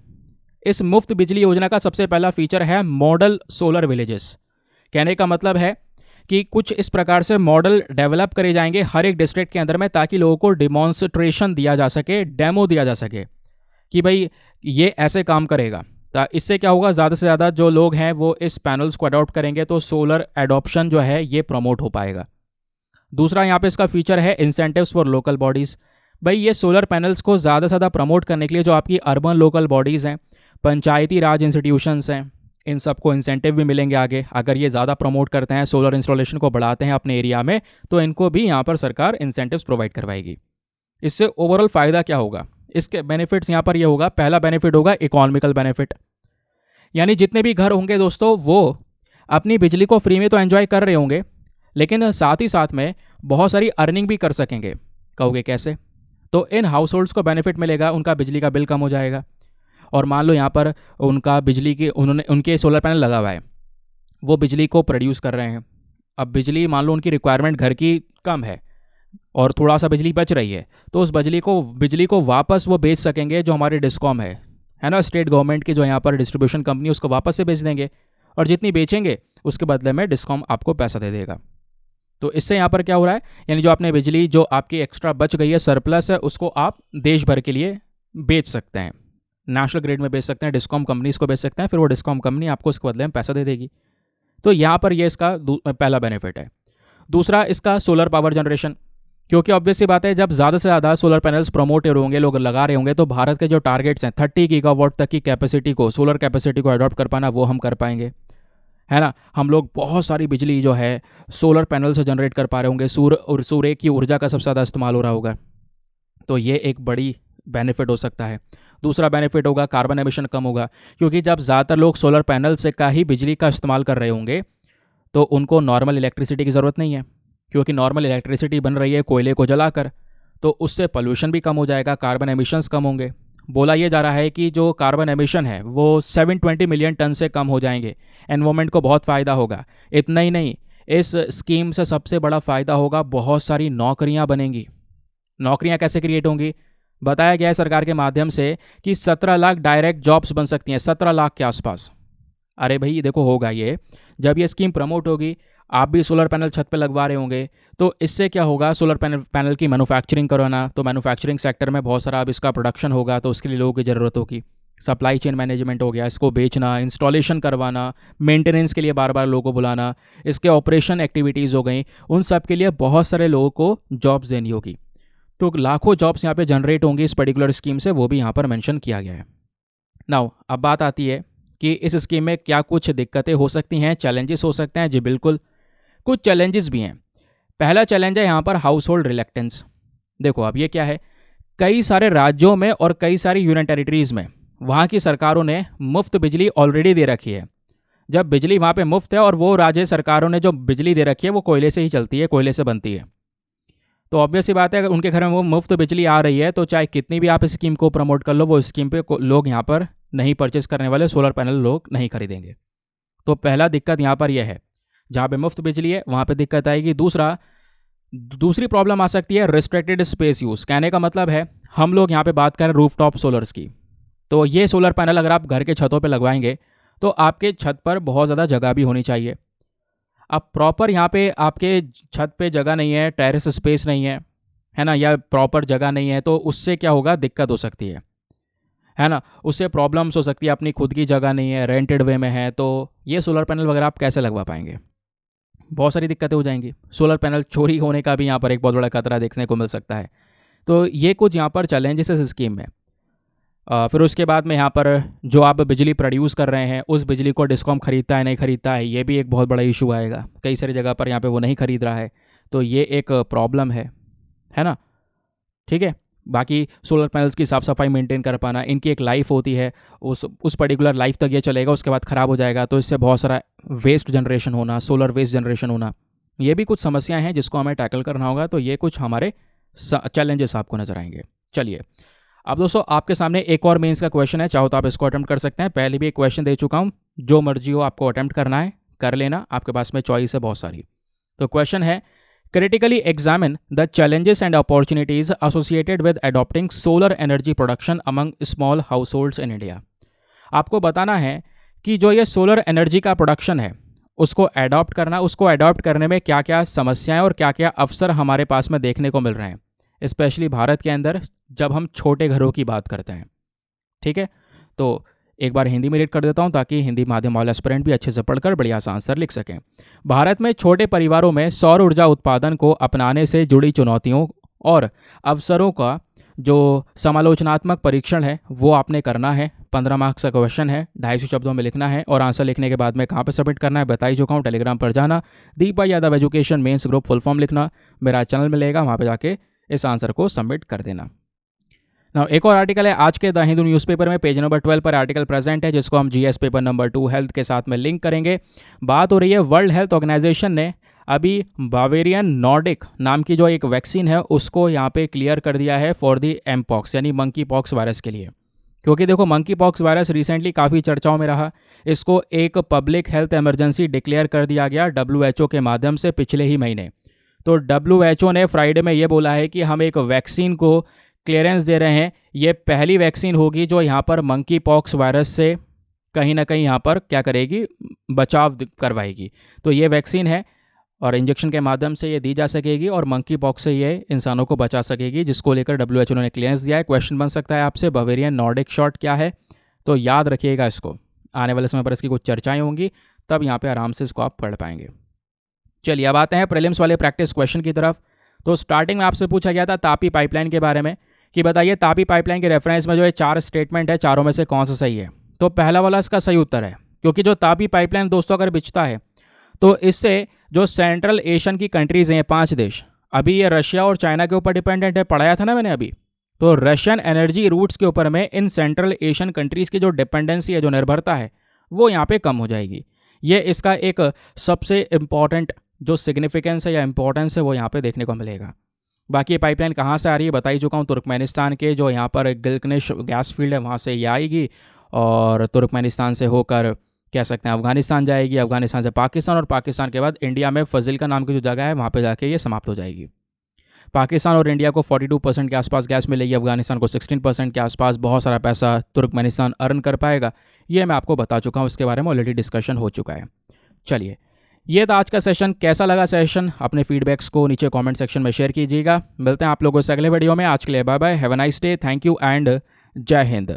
इस मुफ्त बिजली योजना का सबसे पहला फीचर है मॉडल सोलर विलेजेस। कहने का मतलब है कि कुछ इस प्रकार से मॉडल डेवलप करे जाएंगे हर एक डिस्ट्रिक्ट के अंदर में, ताकि लोगों को डिमॉन्स्ट्रेशन दिया जा सके, डेमो दिया जा सके कि भाई ये ऐसे काम करेगा। तो इससे क्या होगा, ज़्यादा से ज़्यादा जो लोग हैं वो इस पैनल्स को अडॉप्ट करेंगे, तो सोलर एडॉप्शन जो है ये प्रमोट हो पाएगा। दूसरा यहाँ पे इसका फीचर है इंसेंटिव्स फॉर लोकल बॉडीज़। भाई ये सोलर पैनल्स को ज़्यादा से ज़्यादा प्रमोट करने के लिए जो आपकी अर्बन लोकल बॉडीज़ हैं, पंचायती राज इंस्टीट्यूशंस हैं, इन सबको इंसेंटिव भी मिलेंगे आगे। अगर ये ज़्यादा प्रमोट करते हैं, सोलर इंस्टॉलेशन को बढ़ाते हैं अपने एरिया में, तो इनको भी यहाँ पर सरकार इंसेंटिव्स प्रोवाइड करवाएगी। इससे ओवरऑल फ़ायदा क्या होगा, इसके बेनिफिट्स यहाँ पर ये होगा। पहला बेनिफिट होगा इकोनॉमिकल बेनिफिट, यानी जितने भी घर होंगे दोस्तों वो अपनी बिजली को फ्री में तो एंजॉय कर रहे होंगे, लेकिन साथ ही साथ में बहुत सारी अर्निंग भी कर सकेंगे। कहोगे कैसे? तो इन हाउस होल्ड्स को बेनिफिट मिलेगा, उनका बिजली का बिल कम हो जाएगा। और मान लो यहाँ पर उनका बिजली की उनके सोलर पैनल लगा हुआ है, वो बिजली को प्रोड्यूस कर रहे हैं। अब बिजली मान लो उनकी रिक्वायरमेंट घर की कम है और थोड़ा सा बिजली बच रही है, तो उस बिजली को वापस वो बेच सकेंगे, जो हमारी डिस्कॉम है ना, स्टेट गवर्नमेंट की जो यहाँ पर डिस्ट्रीब्यूशन कंपनी, उसको वापस से बेच देंगे और जितनी बेचेंगे उसके बदले में डिस्कॉम आपको पैसा दे देगा। तो इससे यहाँ पर क्या हो रहा है, यानी जो आपने बिजली जो आपकी एक्स्ट्रा बच गई है, सरप्लस है, उसको आप देश भर के लिए बेच सकते हैं, नेशनल ग्रिड में बेच सकते हैं, डिस्कॉम कंपनीज को बेच सकते हैं, फिर वो डिस्कॉम कंपनी आपको उसके बदले में पैसा दे देगी। तो यहाँ पर ये इसका पहला बेनिफिट है। दूसरा इसका सोलर पावर जनरेशन, क्योंकि ऑब्वियस सी बात है, जब ज़्यादा से ज़्यादा सोलर पैनल्स प्रमोट होंगे, लोग लगा रहे होंगे, तो भारत के जो टारगेट्स हैं 30 गीगावाट तक की कैपेसिटी को, सोलर कैपेसिटी को अडॉप्ट कर पाना, वो हम कर पाएंगे, है ना। हम लोग बहुत सारी बिजली जो है सोलर पैनल से जनरेट कर पा रहे होंगे, सूर्य की ऊर्जा का सबसे ज़्यादा इस्तेमाल हो रहा होगा, तो ये एक बड़ी बेनिफिट हो सकता है। दूसरा बेनिफिट होगा कार्बन एमिशन कम होगा, क्योंकि जब ज़्यादातर लोग सोलर पैनल से का ही बिजली का इस्तेमाल कर रहे होंगे, तो उनको नॉर्मल इलेक्ट्रिसिटी की ज़रूरत नहीं है, क्योंकि नॉर्मल इलेक्ट्रिसिटी बन रही है कोयले को जलाकर, तो उससे पोल्यूशन भी कम हो जाएगा, कार्बन एमिशंस कम होंगे। बोला यह जा रहा है कि जो कार्बन एमिशन है वो 720 मिलियन टन से कम हो जाएंगे, एनवायरमेंट को बहुत फ़ायदा होगा। इतना ही नहीं, इस स्कीम से सबसे बड़ा फ़ायदा होगा, बहुत सारी नौकरियां बनेंगी। नौकरियां कैसे क्रिएट होंगी? बताया गया है सरकार के माध्यम से कि 17 लाख डायरेक्ट जॉब्स बन सकती हैं, 17 लाख के आसपास। अरे भाई देखो, होगा ये, जब ये स्कीम प्रमोट होगी, आप भी सोलर पैनल छत पे लगवा रहे होंगे, तो इससे क्या होगा, सोलर पैनल की मैन्युफैक्चरिंग करवाना, तो मैन्युफैक्चरिंग सेक्टर में बहुत सारा अब इसका प्रोडक्शन होगा, तो उसके लिए लोगों की ज़रूरत होगी। सप्लाई चेन मैनेजमेंट हो गया, इसको बेचना, इंस्टॉलेशन करवाना, मेंटेनेंस के लिए बार बार लोगों को बुलाना, इसके ऑपरेशन एक्टिविटीज़ हो गई, उन सब के लिए बहुत सारे लोगों को जॉब्स देनी होगी। तो लाखों जॉब्स यहाँ पे जनरेट होंगी इस पर्टिकुलर स्कीम से, वो भी यहाँ पर मेंशन किया गया है। नाउ अब बात आती है कि इस स्कीम में क्या कुछ दिक्कतें हो सकती हैं, चैलेंजेस हो सकते हैं। जी बिल्कुल, कुछ चैलेंजेस भी हैं। पहला चैलेंज है यहाँ पर हाउस होल्ड रिलेक्टेंस। देखो अब ये क्या है, कई सारे राज्यों में और कई सारी यूनियन टेरिटरीज़ में वहाँ की सरकारों ने मुफ्त बिजली ऑलरेडी दे रखी है। जब बिजली वहाँ पे मुफ्त है और वो राज्य सरकारों ने जो बिजली दे रखी है वो कोयले से ही चलती है, कोयले से बनती है, तो ऑब्वियस सी बात है, अगर उनके घर में वो मुफ्त बिजली आ रही है, तो चाहे कितनी भी आप इस स्कीम को प्रमोट कर लो, वो स्कीम पे लोग यहाँ पर नहीं परचेस करने वाले, सोलर पैनल लोग नहीं खरीदेंगे। तो पहला दिक्कत यहाँ पर यह है, जहाँ पे मुफ्त बिजली है वहाँ पे दिक्कत आएगी। दूसरी प्रॉब्लम आ सकती है रिस्ट्रिक्टेड स्पेस यूज़। कहने का मतलब है, हम लोग यहाँ पे बात करें रूफटॉप सोलर्स की, तो ये सोलर पैनल अगर आप घर के छतों पे लगवाएंगे, तो आपके छत पर बहुत ज़्यादा जगह भी होनी चाहिए। अब प्रॉपर यहाँ पे आपके छत पे जगह नहीं है, टेरेस स्पेस नहीं है ना, या प्रॉपर जगह नहीं है, तो उससे क्या होगा, दिक्कत हो सकती है ना, उससे प्रॉब्लम्स हो सकती है। अपनी खुद की जगह नहीं है, रेंटेड वे में है, तो ये सोलर पैनल वगैरह आप कैसे लगवा पाएंगे? बहुत सारी दिक्कतें हो जाएंगी। सोलर पैनल चोरी होने का भी यहाँ पर एक बहुत बड़ा खतरा देखने को मिल सकता है। तो ये कुछ यहाँ पर चैलेंजेस इस स्कीम में। फिर उसके बाद में यहाँ पर जो आप बिजली प्रोड्यूस कर रहे हैं, उस बिजली को डिस्कॉम खरीदता है नहीं खरीदता है, ये भी एक बहुत बड़ा इशू आएगा। कई सारी जगह पर यहाँ पे वो नहीं खरीद रहा है, तो ये एक प्रॉब्लम है ना। ठीक है, बाकी सोलर पैनल्स की साफ़ सफाई मेंटेन कर पाना, इनकी एक लाइफ होती है, उस पर्टिकुलर लाइफ तक ये चलेगा, उसके बाद ख़राब हो जाएगा, तो इससे बहुत सारा वेस्ट जनरेशन होना, सोलर वेस्ट जनरेशन होना, ये भी कुछ समस्याएं हैं जिसको हमें टैकल करना होगा। तो ये कुछ हमारे चैलेंजेस आपको नजर आएंगे। चलिए अब दोस्तों, आपके सामने एक और मेंस का क्वेश्चन है, चाहो तो आप इसको अटेम्प्ट कर सकते हैं। पहले भी एक क्वेश्चन दे चुका हूँ, जो मर्जी हो आपको अटेम्प्ट करना है कर लेना, आपके पास में चॉइस है बहुत सारी। तो क्वेश्चन है, critically examine the challenges and opportunities associated with adopting solar energy production among small households in India। आपको बताना है कि जो ये सोलर एनर्जी का प्रोडक्शन है उसको अडॉप्ट करना, उसको अडॉप्ट करने में क्या क्या समस्याएं और क्या क्या अवसर हमारे पास में देखने को मिल रहे हैं, स्पेशली भारत के अंदर जब हम छोटे घरों की बात करते हैं। ठीक है, तो एक बार हिंदी में रीड कर देता हूं ताकि हिंदी माध्यम वाले एस्पिरेंट भी अच्छे से पढ़कर बढ़िया सा आंसर लिख सकें। भारत में छोटे परिवारों में सौर ऊर्जा उत्पादन को अपनाने से जुड़ी चुनौतियों और अवसरों का जो समालोचनात्मक परीक्षण है वो आपने करना है। 15 मार्क्स का क्वेश्चन है, 250 शब्दों में लिखना है, और आंसर लिखने के बाद में कहाँ पे सबमिट करना है बता ही चुका हूँ। टेलीग्राम पर जाना, Deepak Yadav education mains group full form लिखना, मेरा चैनल मिलेगा, वहाँ पर जाके इस आंसर को सबमिट कर देना। नाउ एक और आर्टिकल है आज के द हिंदू न्यूज़पेपर में, पेज नंबर 12 पर आर्टिकल प्रेजेंट है जिसको हम जीएस पेपर नंबर 2 हेल्थ के साथ में लिंक करेंगे। बात हो रही है वर्ल्ड हेल्थ ऑर्गेनाइजेशन ने अभी बावेरियन नॉर्डिक नाम की जो एक वैक्सीन है उसको यहाँ पे क्लियर कर दिया है फॉर दी एमपॉक्स यानी मंकी पॉक्स वायरस के लिए। क्योंकि देखो मंकी पॉक्स वायरस रिसेंटली काफ़ी चर्चाओं में रहा, इसको एक पब्लिक हेल्थ इमरजेंसी डिक्लेयर कर दिया गया डब्ल्यूएचओ के माध्यम से पिछले ही महीने। तो डब्ल्यूएचओ ने फ्राइडे में ये बोला है कि हम एक वैक्सीन को क्लियरेंस दे रहे हैं, ये पहली वैक्सीन होगी जो यहाँ पर मंकी पॉक्स वायरस से कहीं ना कहीं यहाँ पर क्या करेगी, बचाव करवाएगी। तो ये वैक्सीन है और इंजेक्शन के माध्यम से ये दी जा सकेगी और मंकी पॉक्स से ये इंसानों को बचा सकेगी, जिसको लेकर डब्ल्यूएचओ ने क्लियरेंस दिया है। क्वेश्चन बन सकता है आपसे बावेरियन नॉर्डिक शॉट क्या है, तो याद रखिएगा इसको, आने वाले समय पर इसकी कुछ चर्चाएं होंगी तब यहाँ पे आराम से इसको आप पढ़ पाएंगे। चलिए अब आते हैं प्रीलिम्स वाले प्रैक्टिस क्वेश्चन की तरफ। तो स्टार्टिंग में आपसे पूछा गया था तापी पाइपलाइन के बारे में कि बताइए तापी पाइपलाइन के रेफरेंस में जो ये 4 स्टेटमेंट है चारों में से कौन सा सही है। तो पहला वाला इसका सही उत्तर है, क्योंकि जो तापी पाइपलाइन दोस्तों अगर बिछता है तो इससे जो सेंट्रल एशियन की कंट्रीज़ हैं 5 देश, अभी ये रशिया और चाइना के ऊपर डिपेंडेंट है, पढ़ाया था ना मैंने अभी। तो रशियन एनर्जी रूट्स के ऊपर में इन सेंट्रल एशियन कंट्रीज़ की जो डिपेंडेंसी है, जो निर्भरता है, वो यहाँ पे कम हो जाएगी। ये इसका एक सबसे इम्पॉर्टेंट जो सिग्निफिकेंस है या इंपॉर्टेंस है वो यहाँ पे देखने को मिलेगा। बाकी ये पाइपलाइन कहाँ से आ रही है बता ही चुका हूँ, तुर्कमेनिस्तान के जो यहाँ पर गिलकनिश गैस फील्ड है वहाँ से ये आएगी और तुर्कमेनिस्तान से होकर कह सकते हैं अफगानिस्तान जाएगी, अफगानिस्तान से पाकिस्तान और पाकिस्तान के बाद इंडिया में फजिल्का नाम की जो जगह है वहाँ पे जाके ये समाप्त हो जाएगी। पाकिस्तान और इंडिया को 42% के आसपास गैस मिलेगी, अफगानिस्तान को 16% के आसपास। बहुत सारा पैसा तुर्कमेनिस्तान अर्न कर पाएगा, ये मैं आपको बता चुका हूँ, इसके बारे में ऑलरेडी डिस्कशन हो चुका है। चलिए ये था आज का सेशन। कैसा लगा सेशन, अपने फीडबैक्स को नीचे कमेंट सेक्शन में शेयर कीजिएगा। मिलते हैं आप लोगों से अगले वीडियो में। आज के लिए bye bye, have a nice day, thank you and जय हिंद।